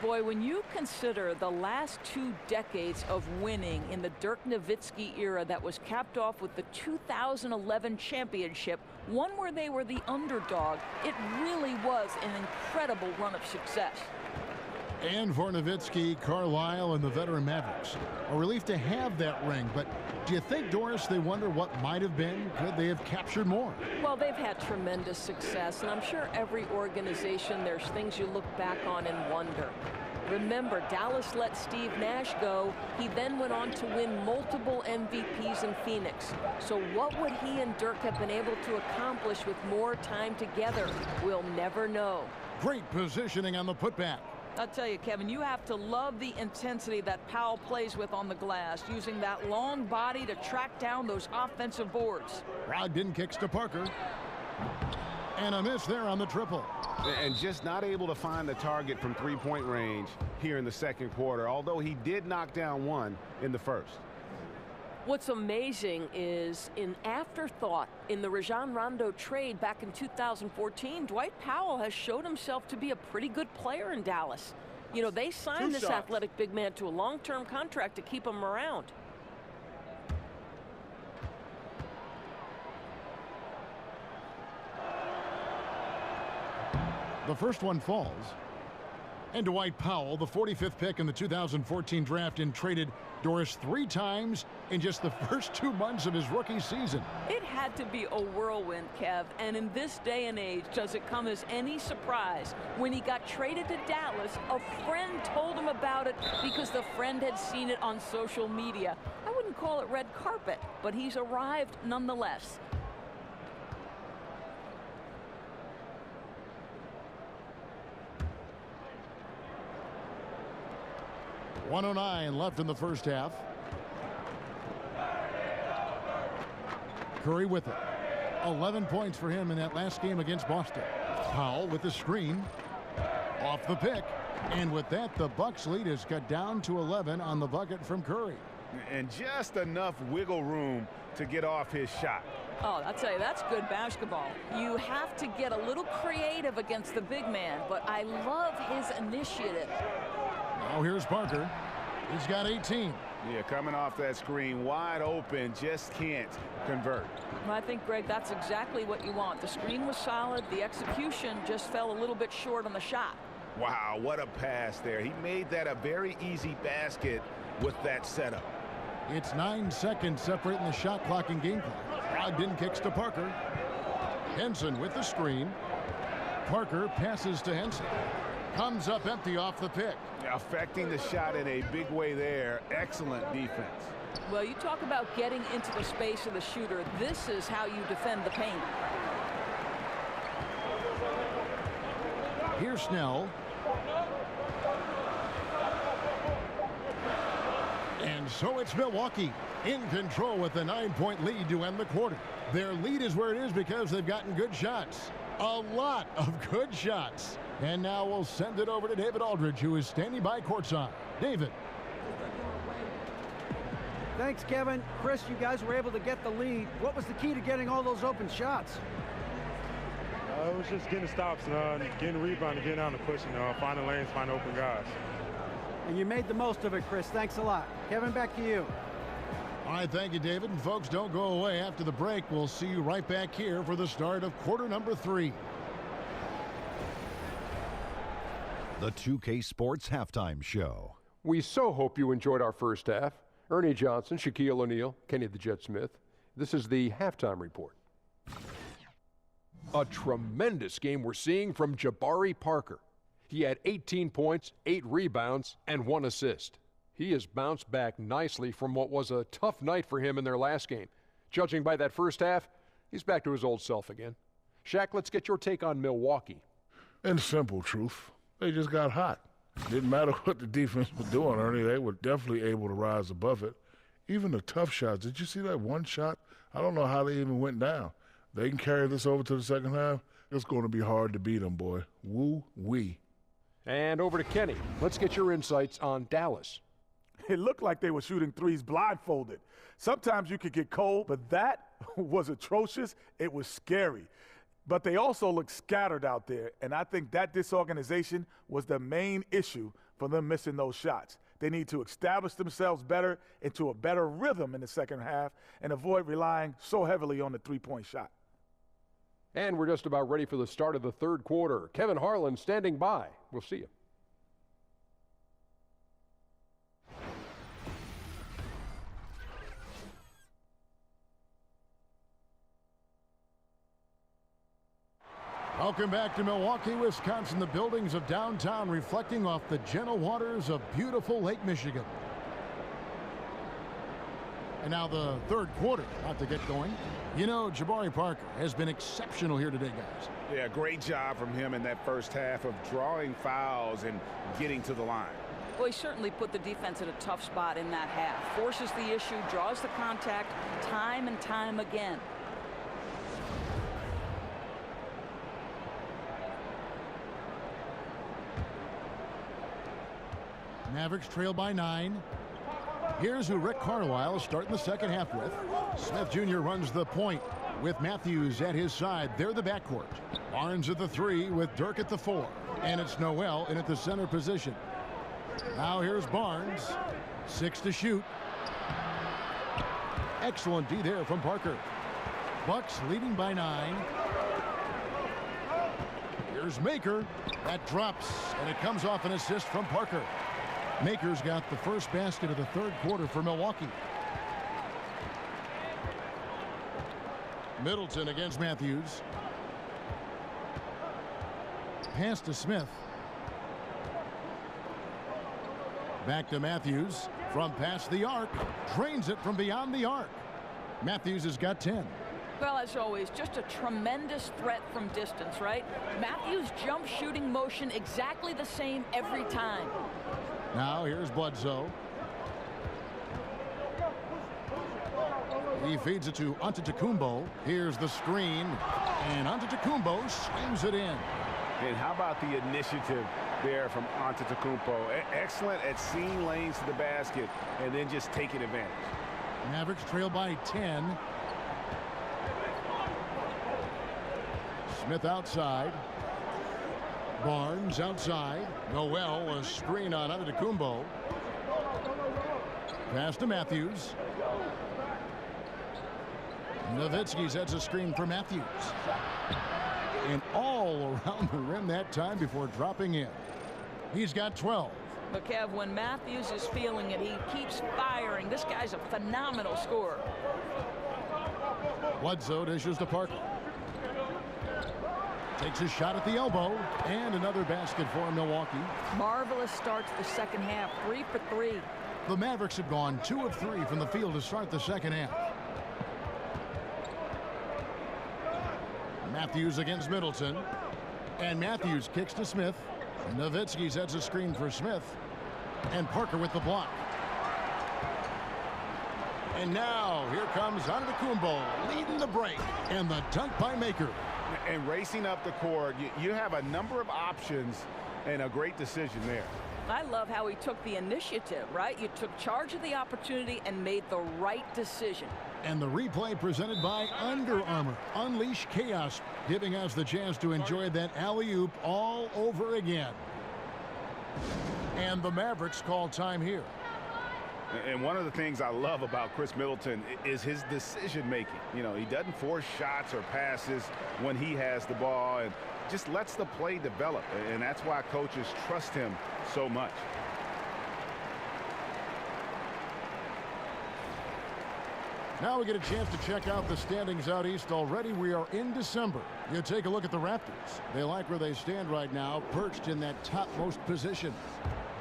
Boy, when you consider the last 2 decades of winning in the Dirk Nowitzki era that was capped off with the 2011 championship, one where they were the underdog, it really was an incredible run of success. And for Nowitzki, Carlisle, and the veteran Mavericks, a relief to have that ring. But do you think, Doris, they wonder what might have been? Could they have captured more? Well, they've had tremendous success, and I'm sure every organization, there's things you look back on and wonder. Remember, Dallas let Steve Nash go. He then went on to win multiple MVPs in Phoenix. So what would he and Dirk have been able to accomplish with more time together? We'll never know. Great positioning on the putback. I'll tell you, Kevin, you have to love the intensity that Powell plays with on the glass, using that long body to track down those offensive boards. Brogdon kicks to Parker. And a miss there on the triple. And just not able to find the target from three-point range here in the second quarter, although he did knock down one in the first. What's amazing is, in afterthought, in the Rajon Rondo trade back in 2014, Dwight Powell has showed himself to be a pretty good player in Dallas. You know, they signed this athletic big man to a long-term contract to keep him around. The first one falls. And Dwight Powell, the 45th pick in the 2014 draft, and traded Doris 3 times in just the first 2 months of his rookie season. It had to be a whirlwind, Kev, and in this day and age, does it come as any surprise when he got traded to Dallas, a friend told him about it because the friend had seen it on social media. I wouldn't call it red carpet, but he's arrived nonetheless. .109 left in the first half. Curry with it. 11 points for him in that last game against Boston. Powell with the screen. Off the pick. And with that, the Bucks lead is cut down to 11 on the bucket from Curry. And just enough wiggle room to get off his shot. Oh, I'll tell you, that's good basketball. You have to get a little creative against the big man, but I love his initiative. Now here's Parker. He's got 18. Yeah, coming off that screen, wide open, just can't convert. I think, Greg, that's exactly what you want. The screen was solid. The execution just fell a little bit short on the shot. Wow, what a pass there. He made that a very easy basket with that setup. It's 9 seconds separating the shot clock and game clock. Brogdon kicks to Parker. Henson with the screen. Parker passes to Henson. Comes up empty off the pick. Affecting the shot in a big way there. Excellent defense. Well, you talk about getting into the space of the shooter. This is how you defend the paint. Here's Snell. And so it's Milwaukee in control with a 9-point lead to end the quarter. Their lead is where it is because they've gotten good shots. A lot of good shots. And now we'll send it over to David Aldridge, who is standing by courtside. David. Thanks, Kevin. Chris, you guys were able to get the lead. What was the key to getting all those open shots? It was just getting stops, getting rebound, getting out and pushing, finding lanes, finding open guys. And you made the most of it, Chris. Thanks a lot. Kevin, back to you. All right, thank you, David. And folks, don't go away. After the break, we'll see you right back here for the start of quarter number 3. The 2K Sports Halftime Show. We so hope you enjoyed our first half. Ernie Johnson, Shaquille O'Neal, Kenny the Jet Smith. This is the halftime report. A tremendous game we're seeing from Jabari Parker. He had 18 points, 8 rebounds, and 1 assist. He has bounced back nicely from what was a tough night for him in their last game. Judging by that first half, he's back to his old self again. Shaq, let's get your take on Milwaukee. In simple truth, they just got hot. Didn't matter what the defense was doing, Ernie. They were definitely able to rise above it. Even the tough shots. Did you see that one shot? I don't know how they even went down. They can carry this over to the second half. It's going to be hard to beat them, boy. Woo-wee. And over to Kenny. Let's get your insights on Dallas. It looked like they were shooting threes blindfolded. Sometimes you could get cold, but that was atrocious. It was scary. But they also looked scattered out there, and I think that disorganization was the main issue for them missing those shots. They need to establish themselves better into a better rhythm in the second half and avoid relying so heavily on the three-point shot. And we're just about ready for the start of the third quarter. Kevin Harlan standing by. We'll see you. Welcome back to Milwaukee, Wisconsin. The buildings of downtown reflecting off the gentle waters of beautiful Lake Michigan. And now the third quarter about to get going. You know, Jabari Parker has been exceptional here today, guys. Yeah, great job from him in that first half of drawing fouls and getting to the line. Well, he certainly put the defense at a tough spot in that half. Forces the issue, draws the contact time and time again. Mavericks trail by 9. Here's who Rick Carlisle is starting the second half with. Smith Jr. runs the point with Matthews at his side. They're the backcourt. Barnes at the 3 with Dirk at the 4. And it's Noel in at the center position. Now here's Barnes. 6 to shoot. Excellent D there from Parker. Bucks leading by 9. Here's Maker. That drops, and it comes off an assist from Parker. Maker's got the first basket of the third quarter for Milwaukee. Middleton against Matthews. Pass to Smith. Back to Matthews from past the arc. Drains it from beyond the arc. Matthews has got 10. Well, as always, just a tremendous threat from distance, right? Matthews' jump shooting motion exactly the same every time. Now here's Bledsoe. He feeds it to Antetokounmpo. Here's the screen, and Antetokounmpo slams it in. And how about the initiative there from Antetokounmpo? Excellent at seeing lanes to the basket and then just taking advantage. Mavericks trail by 10. Smith outside. Barnes outside. Noel, a screen on Antetokounmpo. Pass to Matthews. Nowitzki sets a screen for Matthews. And all around the rim that time before dropping in. He's got 12. But Kev, when Matthews is feeling it, he keeps firing. This guy's a phenomenal scorer. Bledsoe dishes to Parker. Takes a shot at the elbow, and another basket for Milwaukee. Marvelous starts the second half, 3 for 3. The Mavericks have gone 2 of 3 from the field to start the second half. Matthews against Middleton, and Matthews kicks to Smith. Nowitzki sets a screen for Smith, and Parker with the block. And now here comes Antetokounmpo leading the break, and the dunk by Maker. And racing up the court, you have a number of options and a great decision there. I love how he took the initiative, right? You took charge of the opportunity and made the right decision. And the replay presented by Under Armour. Unleash chaos, giving us the chance to enjoy that alley-oop all over again. And the Mavericks call time here. And one of the things I love about Chris Middleton is his decision-making. You know, he doesn't force shots or passes when he has the ball and just lets the play develop. And that's why coaches trust him so much. Now we get a chance to check out the standings out east. Already we are in December. You take a look at the Raptors. They like where they stand right now, perched in that topmost position.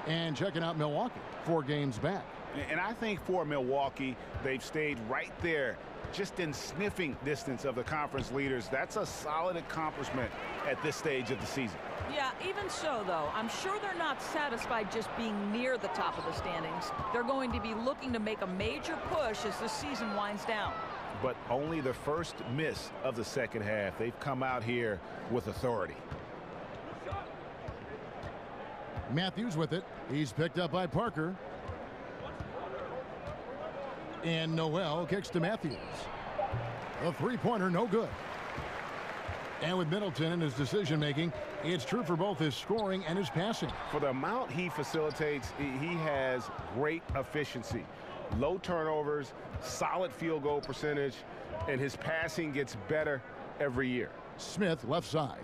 And checking out Milwaukee, 4 games back. And I think for Milwaukee, they've stayed right there, just in sniffing distance of the conference leaders. That's a solid accomplishment at this stage of the season. Yeah, even so, though, I'm sure they're not satisfied just being near the top of the standings. They're going to be looking to make a major push as the season winds down. But only the first miss of the second half. They've come out here with authority. Matthews with it. He's picked up by Parker. And Noel kicks to Matthews. A three-pointer, no good. And with Middleton in his decision-making, It's true for both his scoring and his passing. For the amount he facilitates, he has great efficiency. Low turnovers, solid field goal percentage, and his passing gets better every year. Smith left side.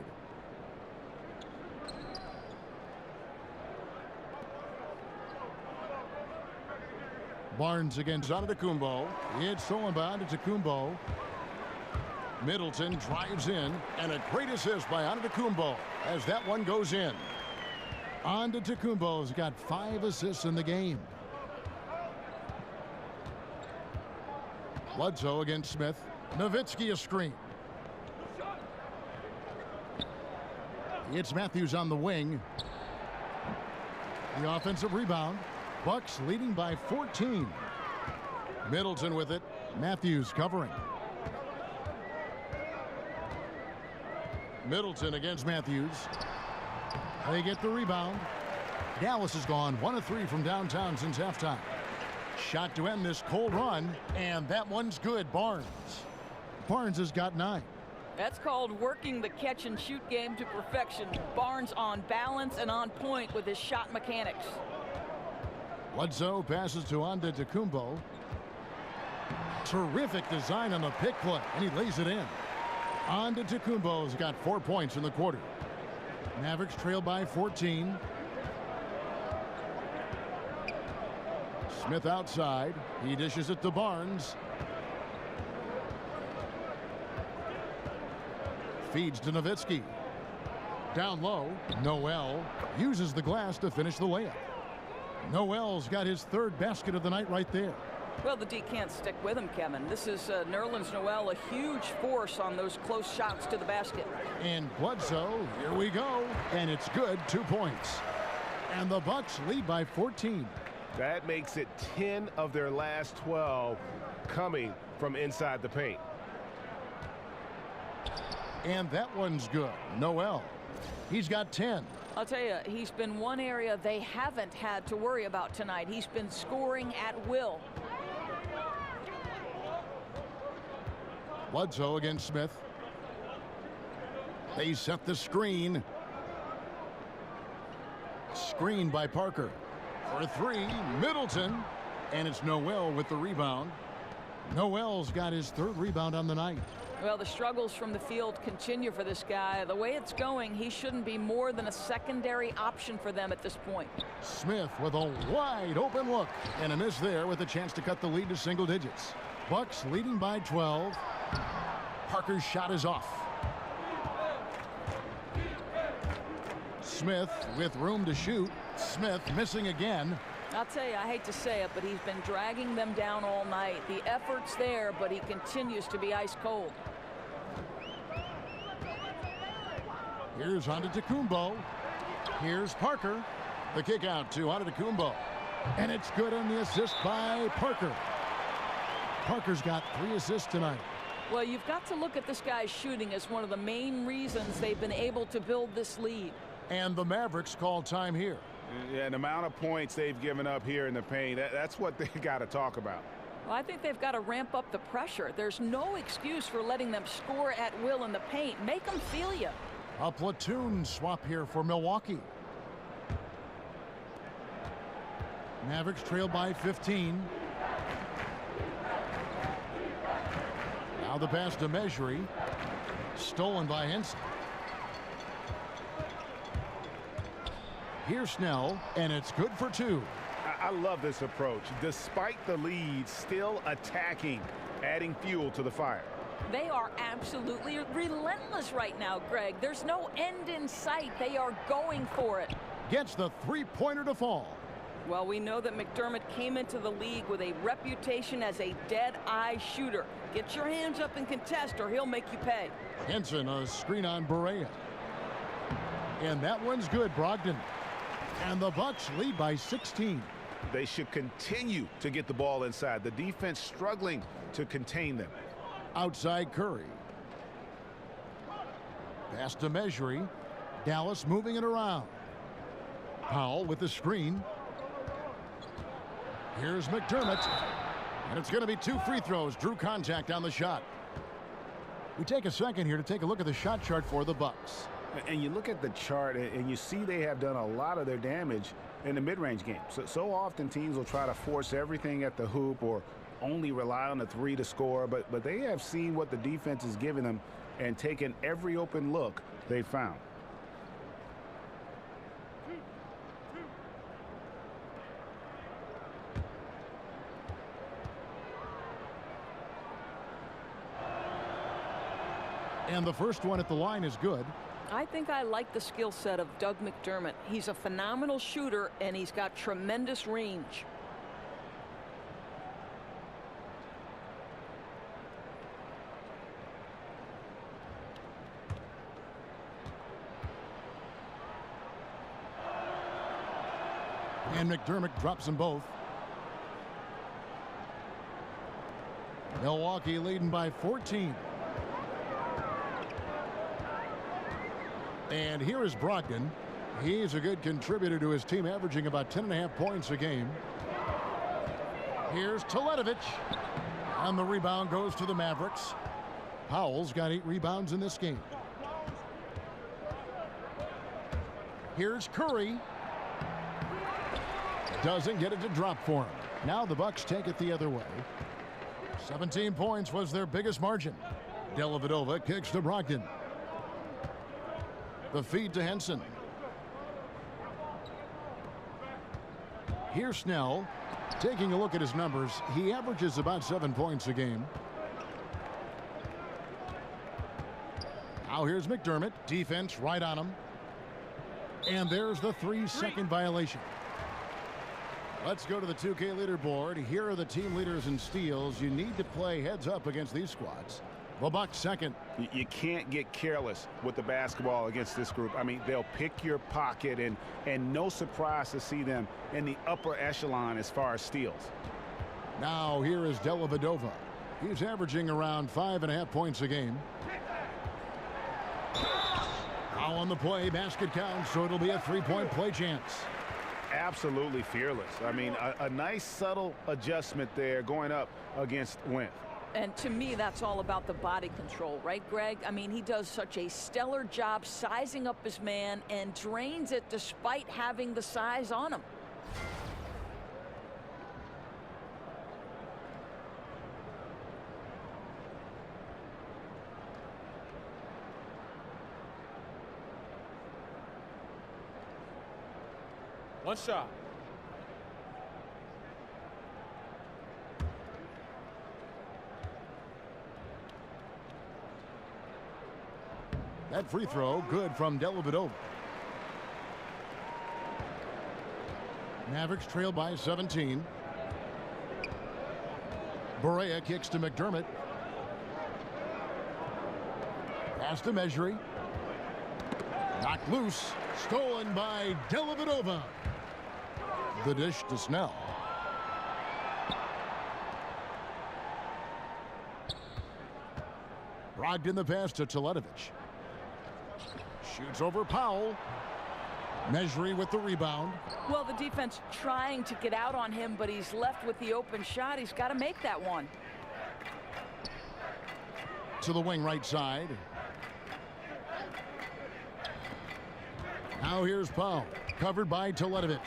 Barnes against Antetokounmpo. It's stolen by Antetokounmpo. Middleton drives in, and a great assist by Antetokounmpo as that one goes in. Antetokounmpo's got 5 assists in the game. Bledsoe against Smith. Nowitzki a screen. It's Matthews on the wing. The offensive rebound. Bucks leading by 14. Middleton with it. Matthews covering. Middleton against Matthews. They get the rebound. Dallas has gone 1 of 3 from downtown since halftime. Shot to end this cold run, and that one's good. Barnes. Barnes has got 9. That's called working the catch and shoot game to perfection. Barnes on balance and on point with his shot mechanics. Bledsoe passes to Antetokounmpo. Terrific design on the pick play, and he lays it in. Antetokounmpo's got 4 points in the quarter. Mavericks trail by 14. Smith outside. He dishes it to Barnes. Feeds to Nowitzki. Down low. Noel uses the glass to finish the layup. Noel's got his 3rd basket of the night right there. Well, the D can't stick with him, Kevin. This is Nerlens Noel, a huge force on those close shots to the basket. And Bledsoe, here we go. And it's good, 2 points. And the Bucks lead by 14. That makes it 10 of their last 12 coming from inside the paint. And that one's good. Noel, he's got 10. I'll tell you, he's been one area they haven't had to worry about tonight. He's been scoring at will. Bledsoe against Smith. They set the screen. Screen by Parker. For 3, Middleton. And it's Noel with the rebound. Noel's got his 3rd rebound on the night. Well, the struggles from the field continue for this guy. The way it's going, he shouldn't be more than a secondary option for them at this point. Smith with a wide open look. And a miss there with a chance to cut the lead to single digits. Bucks leading by 12. Parker's shot is off. Smith with room to shoot. Smith missing again. I'll tell you, I hate to say it, but he's been dragging them down all night. The effort's there, but he continues to be ice cold. Here's Antetokounmpo. Here's Parker. The kick out to Antetokounmpo. And it's good on the assist by Parker. Parker's got 3 assists tonight. Well, you've got to look at this guy's shooting as one of the main reasons they've been able to build this lead. And the Mavericks call time here. Yeah, and the amount of points they've given up here in the paint, that's what they got to talk about. Well, I think they've got to ramp up the pressure. There's no excuse for letting them score at will in the paint. Make them feel you. A platoon swap here for Milwaukee. Mavericks trail by 15. Now the pass to Mejri. Stolen by Henson. Here's Snell, and it's good for 2. I love this approach. Despite the lead, still attacking, adding fuel to the fire. They are absolutely relentless right now, Greg. There's no end in sight. They are going for it. Gets the 3-pointer to fall. Well, we know that McDermott came into the league with a reputation as a dead-eye shooter. Get your hands up and contest, or he'll make you pay. Henson, a screen on Barea. And that one's good, Brogdon. And the Bucks lead by 16. They should continue to get the ball inside. The defense struggling to contain them. Outside Curry. Pass to Mejri. Dallas moving it around. Powell with the screen. Here's McDermott. And it's going to be 2 free throws. Drew contact on the shot. We take a second here to take a look at the shot chart for the Bucks. And you look at the chart, and you see they have done a lot of their damage in the mid-range game. So often teams will try to force everything at the hoop or only rely on the three to score, but they have seen what the defense is giving them and taken every open look they found. And the first one at the line is good. I think I like the skill set of Doug McDermott. He's a phenomenal shooter, and he's got tremendous range. And McDermott drops them both. Milwaukee leading by 14. And here is Brogdon. He's a good contributor to his team, averaging about 10.5 points a game. Here's Teletovic. And the rebound goes to the Mavericks. Powell's got 8 rebounds in this game. Here's Curry. Doesn't get it to drop for him. Now the Bucks take it the other way. 17 points was their biggest margin. Dellavedova kicks to Brogdon. The feed to Henson. Here's Snell. Taking a look at his numbers, he averages about 7 points a game. Now here's McDermott. Defense right on him. And there's the 3-second violation. Let's go to the 2K leaderboard. Here are the team leaders in steals. You need to play heads up against these squads. The Bucks second. You can't get careless with the basketball against this group. I mean, they'll pick your pocket, and no surprise to see them in the upper echelon as far as steals. Now here is Dellavedova. He's averaging around 5.5 points a game. Now on the play, basket counts, so it'll be a 3-point play chance. Absolutely fearless. I mean, a nice subtle adjustment there going up against Wentz. And to me, that's all about the body control, right, Greg? I mean, he does such a stellar job sizing up his man and drains it despite having the size on him. One shot. That free throw, good from Dellavedova. Mavericks trail by 17. Barea kicks to McDermott. Pass to Mejri. Knocked loose. Stolen by Dellavedova. The dish to Snell. Brogdon the pass to Teletovic. Shoots over Powell. Mejri with the rebound. Well, the defense trying to get out on him, but he's left with the open shot. He's got to make that one. To the wing right side. Now here's Powell. Covered by Teletovic.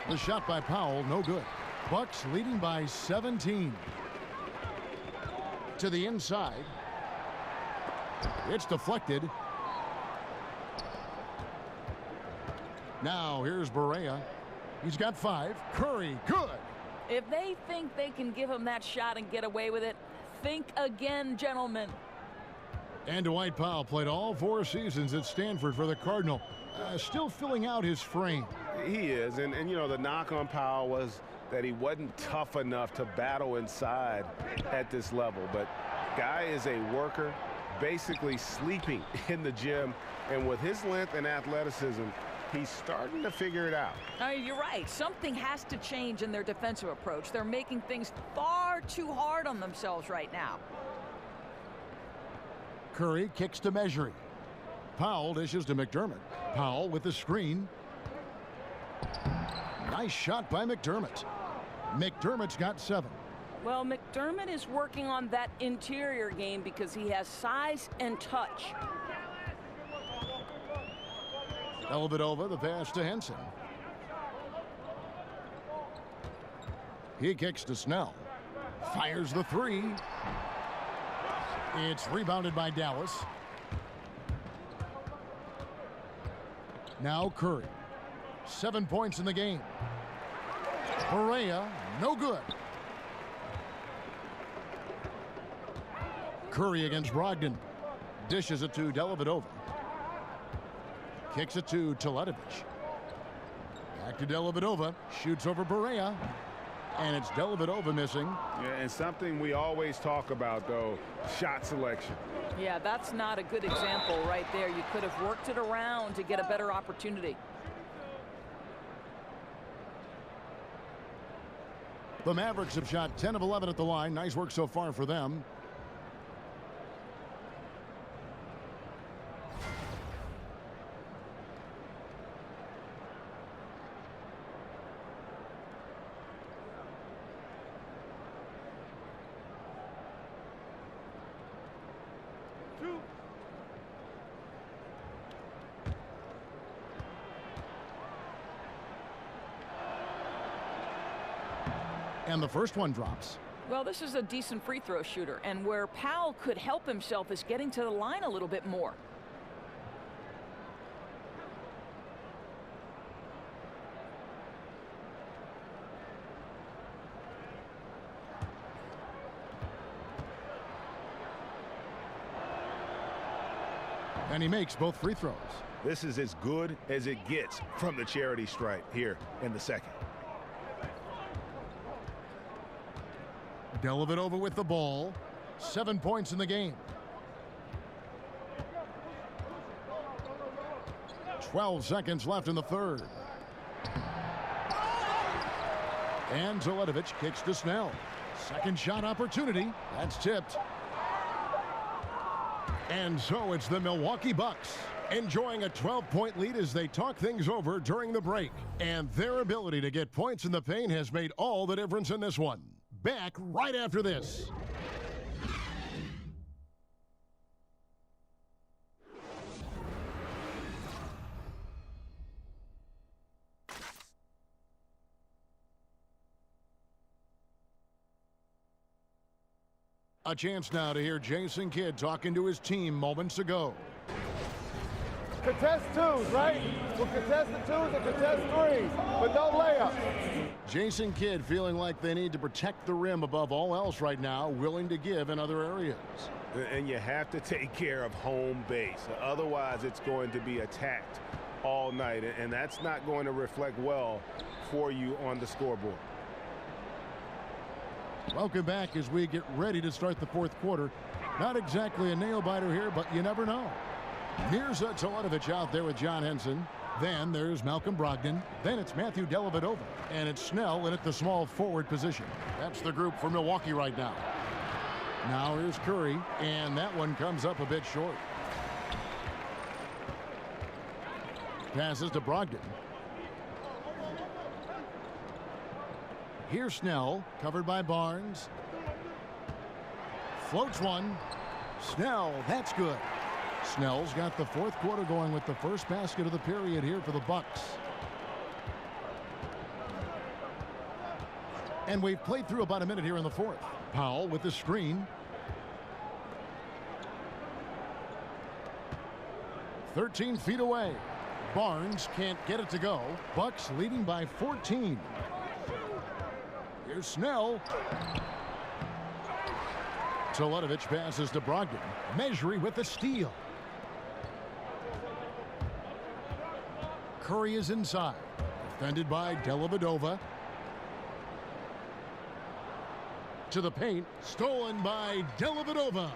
The shot by Powell, no good. Bucks leading by 17. To the inside. It's deflected. Now here's Barea. He's got 5. Curry, good. If they think they can give him that shot and get away with it, think again, gentlemen. And Dwight Powell played all 4 seasons at Stanford for the Cardinal. Still filling out his frame. He is, and you know, the knock on Powell was that he wasn't tough enough to battle inside at this level. But guy is a worker, basically sleeping in the gym, and with his length and athleticism, he's starting to figure it out. You're right. Something has to change in their defensive approach. They're making things far too hard on themselves right now. Curry kicks to Mejri. Powell dishes to McDermott. Powell with the screen. Nice shot by McDermott. McDermott's got 7. Well, McDermott is working on that interior game because he has size and touch. Dellavedova, the pass to Henson. He kicks to Snell. Fires the three. It's rebounded by Dallas. Now Curry. 7 points in the game. Correa, no good. Curry against Brogdon. Dishes it to Dellavedova. Kicks it to Teletovic. Back to Dellavedova. Shoots over Correa. And it's Dellavedova missing. Yeah, and something we always talk about, though, shot selection. Yeah, that's not a good example right there. You could have worked it around to get a better opportunity. The Mavericks have shot 10 of 11 at the line. Nice work so far for them. And the first one drops. Well, this is a decent free throw shooter, and where Powell could help himself is getting to the line a little bit more. And he makes both free throws. This is as good as it gets from the charity stripe here in the second. Dellavedova with the ball. 7 points in the game. 12 seconds left in the third. And Teletovic kicks to Snell. Second shot opportunity. That's tipped. And so it's the Milwaukee Bucks enjoying a 12-point lead as they talk things over during the break. And their ability to get points in the paint has made all the difference in this one. Back right after this. A chance now to hear Jason Kidd talking to his team moments ago. Contest twos, right? We'll contest the twos and contest threes, but no layups. Jason Kidd feeling like they need to protect the rim above all else right now, willing to give in other areas. And you have to take care of home base. Otherwise, it's going to be attacked all night, and that's not going to reflect well for you on the scoreboard. Welcome back as we get ready to start the fourth quarter. Not exactly a nail-biter here, but you never know. Here's Teletovic out there with John Henson. Then there's Malcolm Brogdon. Then it's Matthew Dellavedova. And it's Snell in at the small forward position. That's the group for Milwaukee right now. Now here's Curry, and that one comes up a bit short. Passes to Brogdon. Here's Snell, covered by Barnes. Floats one. Snell, that's good. Snell's got the fourth quarter going with the first basket of the period here for the Bucks. And we've played through about a minute here in the fourth. Powell with the screen. 13 feet away. Barnes can't get it to go. Bucks leading by 14. Here's Snell. Teletovic passes to Brogdon. Mejri with the steal. Curry is inside. Defended by Dellavedova. To the paint. Stolen by Dellavedova.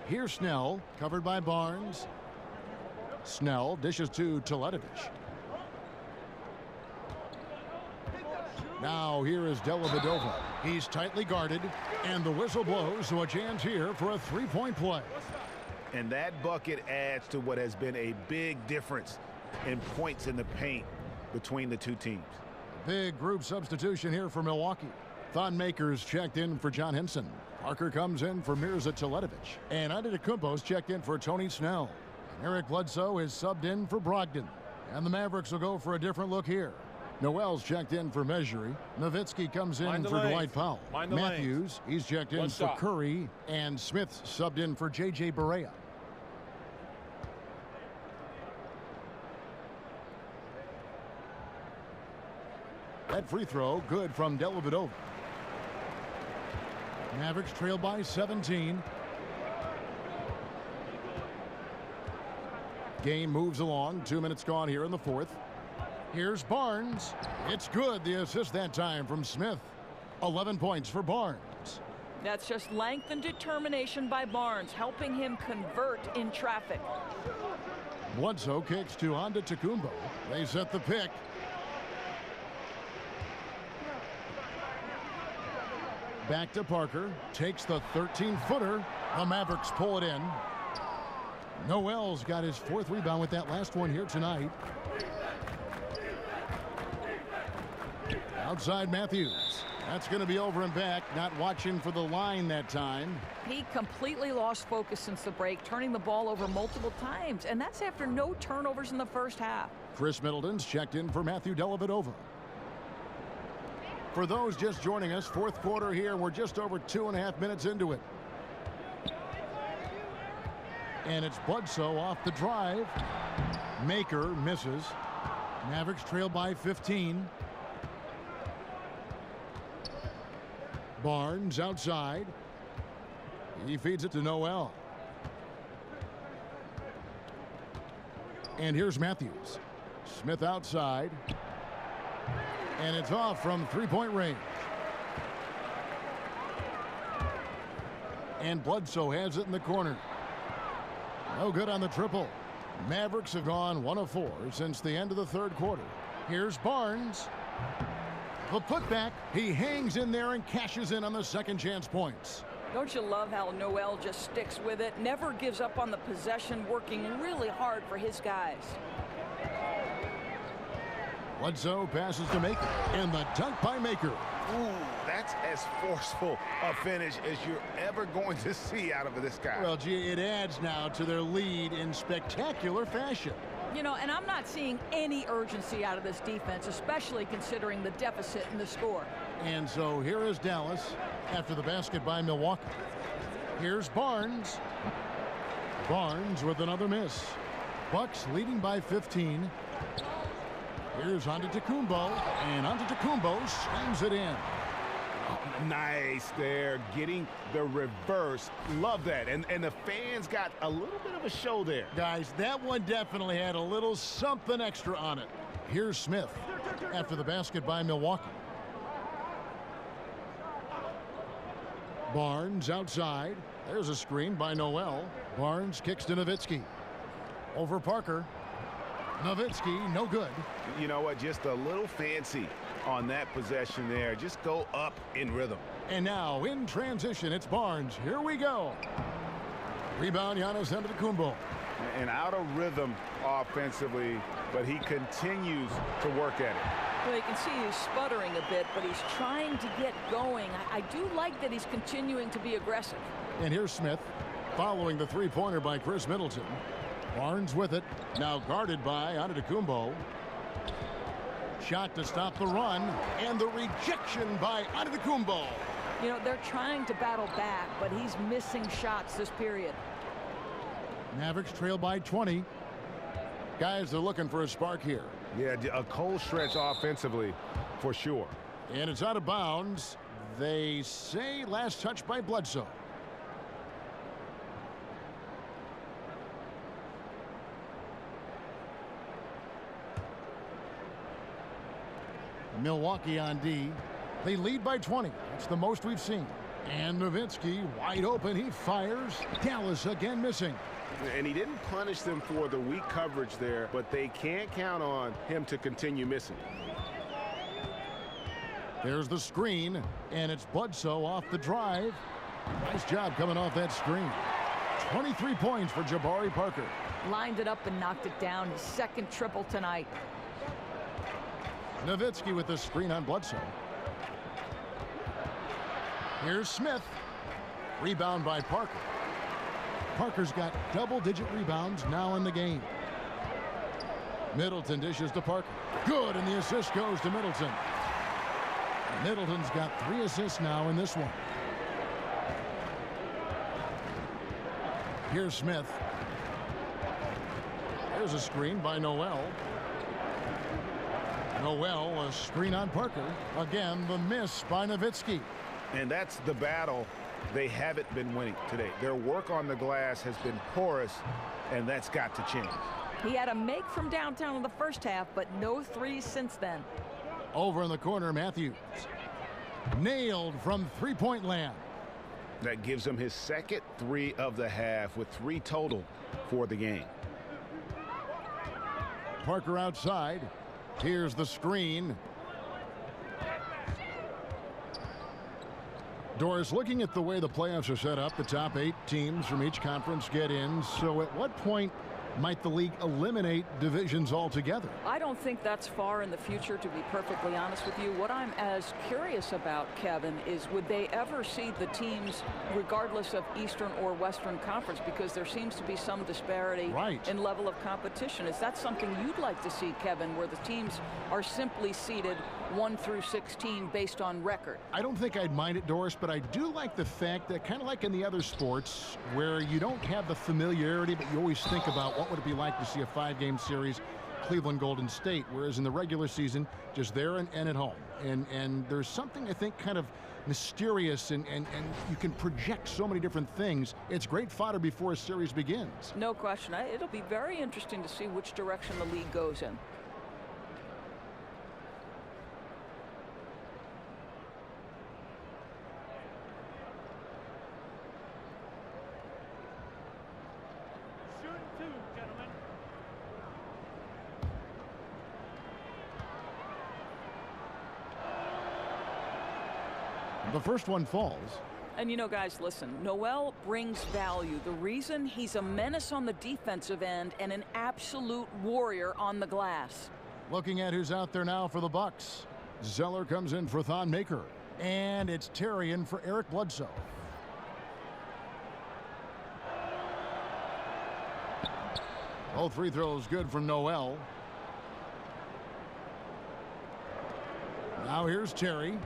Here's Snell. Covered by Barnes. Snell dishes to Teletovic. Now here is Dellavedova. He's tightly guarded, and the whistle blows, so a chance here for a three-point play. And that bucket adds to what has been a big difference in points in the paint between the two teams. Big group substitution here for Milwaukee. Thon Makers checked in for John Henson. Parker comes in for Mirza Teletovic. And Antetokounmpo's checked in for Tony Snell. And Eric Bledsoe is subbed in for Brogdon. And the Mavericks will go for a different look here. Noel's checked in for Mejri. Nowitzki comes in for Dwight Powell. Matthews, he's checked in for Curry. And Smith subbed in for J.J. Barea. That free throw, good from Dellavedova. Mavericks trail by 17. Game moves along. 2 minutes gone here in the fourth. Here's Barnes. It's good. The assist that time from Smith. 11 points for Barnes. That's just length and determination by Barnes, helping him convert in traffic. Bledsoe kicks to Antetokounmpo. They set the pick. Back to Parker. Takes the 13-footer. The Mavericks pull it in. Noel's got his 4th rebound with that last one here tonight. Outside Matthews. That's going to be over and back. Not watching for the line that time. He completely lost focus since the break, turning the ball over multiple times. And that's after no turnovers in the first half. Chris Middleton's checked in for Matthew Dellavedova. For those just joining us, 4th quarter here. We're just over 2.5 minutes into it. And it's Bledsoe off the drive. Maker misses. Mavericks trail by 15. Barnes outside. He feeds it to Noel. And here's Matthews. Smith outside. And it's off from 3-point range. And Bledsoe has it in the corner. No good on the triple. Mavericks have gone 1 of 4 since the end of the 3rd quarter. Here's Barnes. The putback. He hangs in there and cashes in on the second chance points. Don't you love how Noel just sticks with it, never gives up on the possession, working really hard for his guys. Bledsoe passes to Maker, and the dunk by Maker. Ooh, that's as forceful a finish as you're ever going to see out of this guy. Well, gee, it adds now to their lead in spectacular fashion. You know, and I'm not seeing any urgency out of this defense, especially considering the deficit in the score. And so here is Dallas after the basket by Milwaukee. Here's Barnes. Barnes with another miss. Bucks leading by 15. Here's Antetokounmpo, and Antetokounmpo slams it in. Oh, nice there, getting the reverse. Love that. And the fans got a little bit of a show there. Guys, that one definitely had a little something extra on it. Here's Smith after the basket by Milwaukee. Barnes outside. There's a screen by Noel. Barnes kicks to Nowitzki. Over Parker. Nowitzki, no good. You know what? Just a little fancy on that possession there. Just go up in rhythm. And now in transition, it's Barnes. Here we go. Rebound, Giannis Antetokounmpo. And out of rhythm offensively, but he continues to work at it. Well, you can see he's sputtering a bit, but he's trying to get going. I do like that he's continuing to be aggressive. And here's Smith following the three-pointer by Chris Middleton. Barnes with it, now guarded by Antetokounmpo. Shot to stop the run, and the rejection by Antetokounmpo. You know, they're trying to battle back, but he's missing shots this period. Mavericks trail by 20. Guys are looking for a spark here. Yeah, a cold stretch offensively for sure. And it's out of bounds. They say last touch by Bledsoe. Milwaukee on D. They lead by 20. That's the most we've seen. And Nowitzki wide open. He fires. Dallas again missing. And he didn't punish them for the weak coverage there, but they can't count on him to continue missing. There's the screen, and it's Bledsoe off the drive. Nice job coming off that screen. 23 points for Jabari Parker. Lined it up and knocked it down. His second triple tonight. Nowitzki with the screen on Bledsoe. Here's Smith. Rebound by Parker. Parker's got double-digit rebounds now in the game. Middleton dishes to Parker. Good, and the assist goes to Middleton. Middleton's got 3 assists now in this one. Here's Smith. There's a screen by Noel. Noel, a screen on Parker. Again, the miss by Nowitzki. And that's the battle they haven't been winning today. Their work on the glass has been porous, and that's got to change. He had a make from downtown in the first half, but no threes since then. Over in the corner, Matthews. Nailed from three-point land. That gives him his second 3 of the half with 3 total for the game. Parker outside. Here's the screen. Doris, looking at the way the playoffs are set up, the top 8 teams from each conference get in. So at what point might the league eliminate divisions altogether? I don't think that's far in the future, to be perfectly honest with you. What I'm as curious about, Kevin, is would they ever seed the teams regardless of Eastern or Western Conference, because there seems to be some disparity in level of competition. Is that something you'd like to see, Kevin, where the teams are simply seeded 1 through 16 based on record? I don't think I'd mind it, Doris, but I do like the fact that, kind of like in the other sports, where you don't have the familiarity, but you always think about what would it be like to see a 5-game series, Cleveland Golden State, whereas in the regular season, just there and at home. And there's something, I think, kind of mysterious, and you can project so many different things. It's great fodder before a series begins. No question. It'll be very interesting to see which direction the league goes in. The first one falls. And you know, guys, listen, Noel brings value. The reason he's a menace on the defensive end and an absolute warrior on the glass. Looking at who's out there now for the Bucks. Zeller comes in for Thon Maker. And it's Terry in for Eric Bledsoe. All 3 throws good from Noel. Now here's Terry.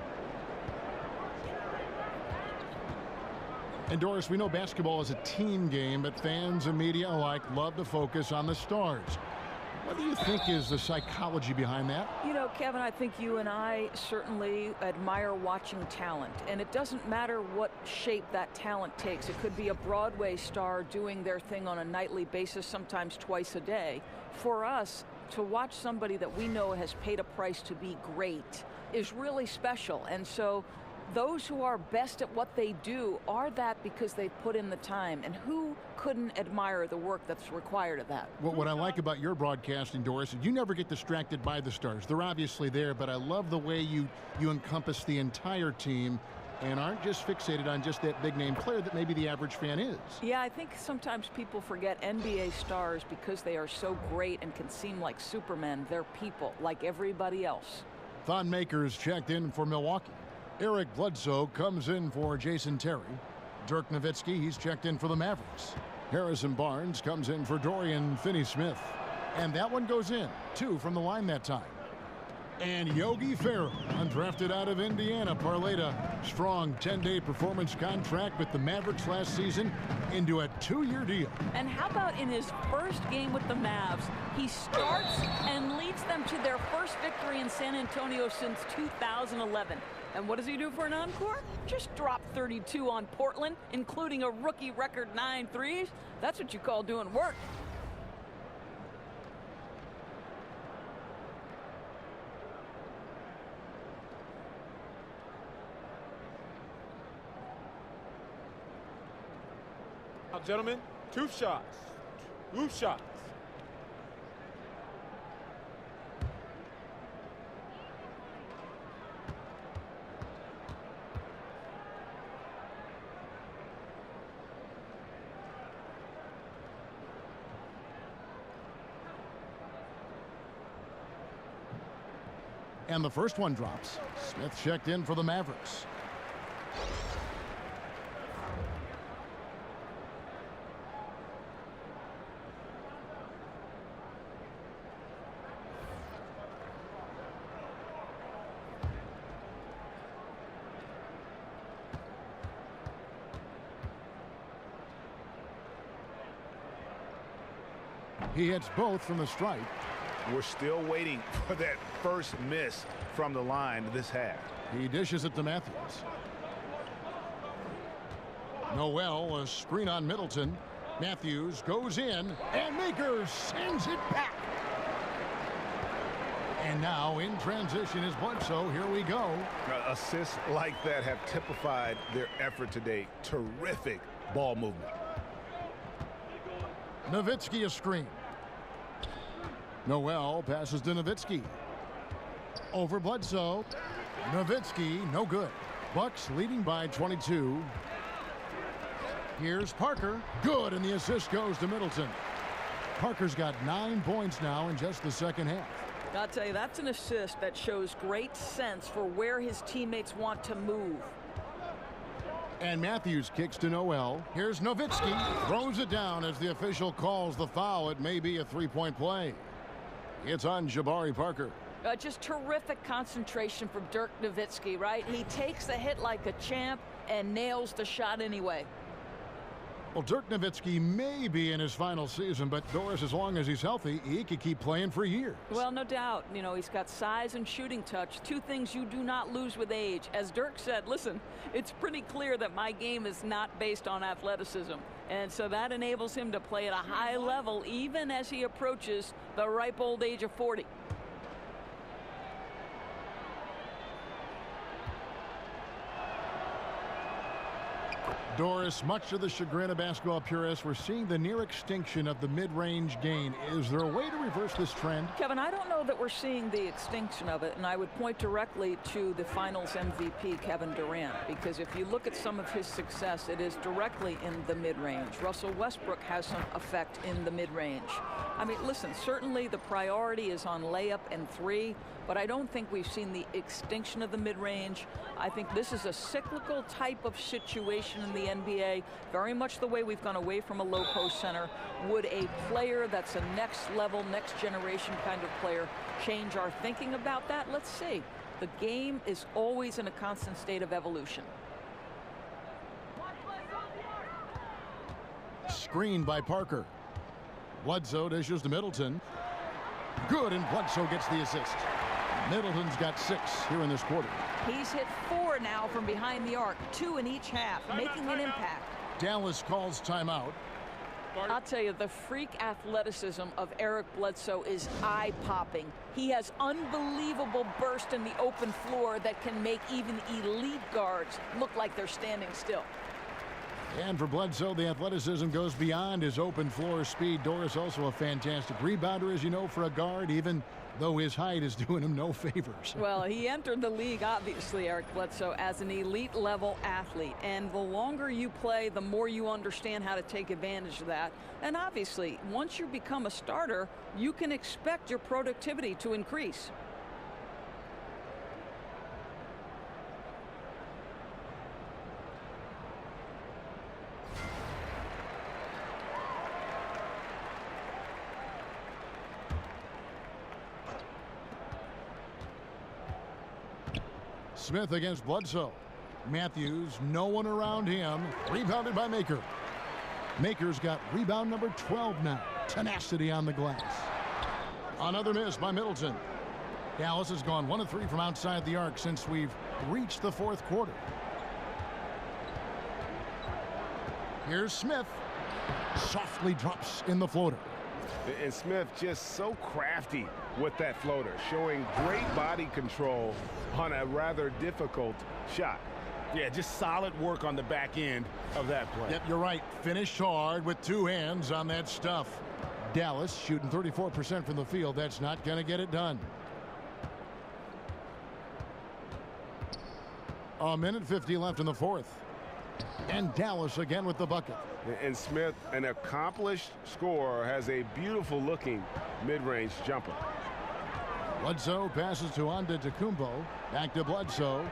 And Doris, we know basketball is a team game, but fans and media alike love to focus on the stars. What do you think is the psychology behind that? You know, Kevin, I think you and I certainly admire watching talent. And it doesn't matter what shape that talent takes. It could be a Broadway star doing their thing on a nightly basis, sometimes twice a day. For us, to watch somebody that we know has paid a price to be great is really special. And so those who are best at what they do are that because they've put in the time. And who couldn't admire the work that's required of that? Well, what I like about your broadcasting, Doris, is you never get distracted by the stars. They're obviously there, but I love the way you encompass the entire team and aren't just fixated on just that big name player that maybe the average fan is. Yeah, I think sometimes people forget NBA stars because they are so great and can seem like supermen. They're people like everybody else. Thon Maker's checked in for Milwaukee. Eric Bledsoe comes in for Jason Terry. Dirk Nowitzki, he's checked in for the Mavericks. Harrison Barnes comes in for Dorian Finney-Smith. And that one goes in. 2 from the line that time. And Yogi Ferrell, undrafted out of Indiana, parlayed a strong 10-day performance contract with the Mavericks last season into a 2-year deal. And how about in his first game with the Mavs, he starts and leads them to their first victory in San Antonio since 2011. And what does he do for an encore? Just drop 32 on Portland, including a rookie record 9 threes. That's what you call doing work. Now, gentlemen, 2 shots. 2 shots. And the first one drops. Smith checked in for the Mavericks. He hits both from the stripe. We're still waiting for that first miss from the line this half. He dishes it to Matthews. Noel, a screen on Middleton. Matthews goes in, and Maker sends it back. And now in transition is Bledsoe. Here we go. Assists like that have typified their effort today. Terrific ball movement. Nowitzki a screen. Noel passes to Nowitzki. Over Bledsoe. Nowitzki, no good. Bucks leading by 22. Here's Parker. Good, and the assist goes to Middleton. Parker's got 9 points now in just the second half. I'll tell you, that's an assist that shows great sense for where his teammates want to move. And Matthews kicks to Noel. Here's Nowitzki. Throws it down as the official calls the foul. It may be a three-point play. It's on Jabari Parker. Just terrific concentration from Dirk Nowitzki, right? He takes the hit like a champ and nails the shot anyway. Well, Dirk Nowitzki may be in his final season, but Doris, as long as he's healthy, he could keep playing for years. Well, no doubt. You know, he's got size and shooting touch, two things you do not lose with age. As Dirk said, listen, it's pretty clear that my game is not based on athleticism. And so that enables him to play at a high level, even as he approaches the ripe old age of 40. Doris, much to the chagrin of basketball purists, we're seeing the near extinction of the mid-range game. Is there a way to reverse this trend? Kevin, I don't know that we're seeing the extinction of it, and I would point directly to the Finals MVP, Kevin Durant, because if you look at some of his success, it is directly in the mid-range. Russell Westbrook has some effect in the mid-range. I mean, listen, certainly the priority is on layup and three, but I don't think we've seen the extinction of the mid-range. I think this is a cyclical type of situation in the NBA, very much the way we've gone away from a low post center. Would a player that's a next level, next generation kind of player change our thinking about that? Let's see. The game is always in a constant state of evolution. Screened by Parker. Bledsoe dishes to Middleton. Good, and Bledsoe gets the assist. Middleton's got 6 here in this quarter. He's hit 4 now from behind the arc, 2 in each half, making an impact. Dallas calls timeout. I'll tell you, the freak athleticism of Eric Bledsoe is eye-popping. He has unbelievable burst in the open floor that can make even elite guards look like they're standing still. And for Bledsoe, the athleticism goes beyond his open floor speed. Doris also a fantastic rebounder, as you know, for a guard, even though his height is doing him no favors. Well, he entered the league, obviously, Eric Bledsoe, as an elite-level athlete. And the longer you play, the more you understand how to take advantage of that. And obviously, once you become a starter, you can expect your productivity to increase. Smith against Bledsoe. Matthews, no one around him. Rebounded by Maker. Maker's got rebound number 12 now. Tenacity on the glass. Another miss by Middleton. Dallas has gone 1 of 3 from outside the arc since we've reached the 4th quarter. Here's Smith. Softly drops in the floater. And Smith just so crafty with that floater, showing great body control on a rather difficult shot. Yeah, just solid work on the back end of that play. Yep, you're right. Finished hard with 2 hands on that stuff. Dallas shooting 34% from the field. That's not going to get it done. A minute 50 left in the 4th. And Dallas again with the bucket. And Smith, an accomplished scorer, has a beautiful looking mid-range jumper. Bledsoe passes to Antetokounmpo. Back to Bledsoe.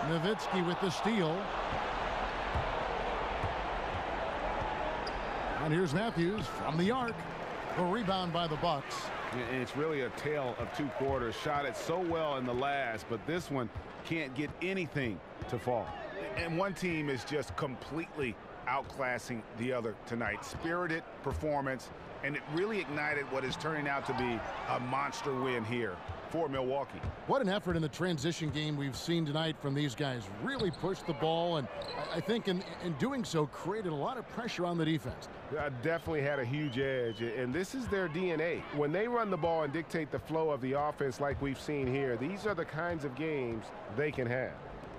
Nowitzki with the steal. And here's Matthews from the arc. A rebound by the Bucks. And it's really a tale of 2 quarters. Shot it so well in the last, but this one can't get anything to fall. And one team is just completely outclassing the other tonight. Spirited performance, and it really ignited what is turning out to be a monster win here for Milwaukee. What an effort in the transition game we've seen tonight from these guys. Really pushed the ball, and I think in doing so created a lot of pressure on the defense. Definitely had a huge edge, and this is their DNA. When they run the ball and dictate the flow of the offense like we've seen here, these are the kinds of games they can have.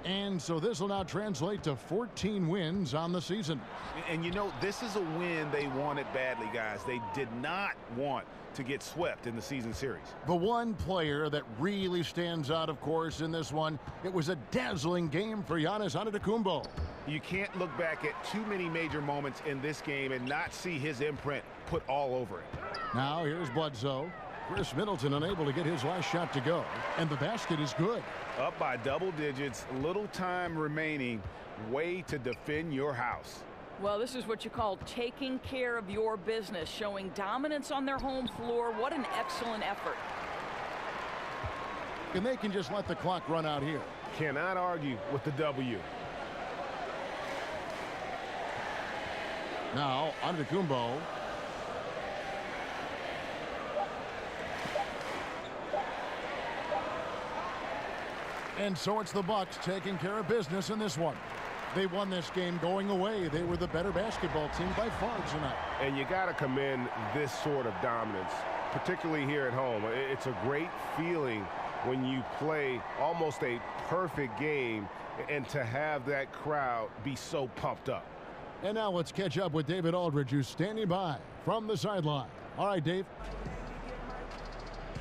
And so this will now translate to 14 wins on the season. And you know, this is a win they wanted badly, guys. They did not want to get swept in the season series. The one player that really stands out, of course, in this one, it was a dazzling game for Giannis Antetokounmpo. You can't look back at too many major moments in this game and not see his imprint put all over it. Now here's Bledsoe. Chris Middleton unable to get his last shot to go, and the basket is good. Up by double digits, little time remaining. Way to defend your house. Well, this is what you call taking care of your business, showing dominance on their home floor. What an excellent effort. And they can just let the clock run out here. Cannot argue with the W. Now, Antetokounmpo. And so it's the Bucks taking care of business in this one. They won this game going away. They were the better basketball team by far tonight. And you got to commend this sort of dominance, particularly here at home. It's a great feeling when you play almost a perfect game and to have that crowd be so pumped up. And now let's catch up with David Aldridge, who's standing by from the sideline. All right, Dave.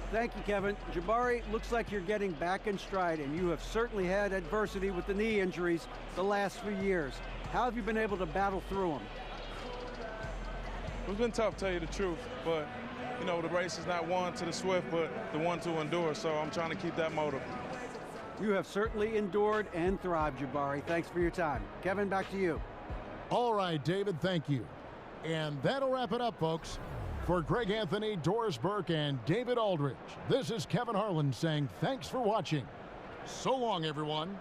Thank you, Kevin. Jabari, looks like you're getting back in stride, and you have certainly had adversity with the knee injuries the last few years. How have you been able to battle through them? It's been tough, to tell you the truth, but, you know, the race is not won to the swift, but the one to endure, so I'm trying to keep that motive. You have certainly endured and thrived, Jabari. Thanks for your time. Kevin, back to you. All right, David, thank you. And that'll wrap it up, folks. For Greg Anthony, Doris Burke, and David Aldridge, this is Kevin Harlan saying thanks for watching. So long, everyone.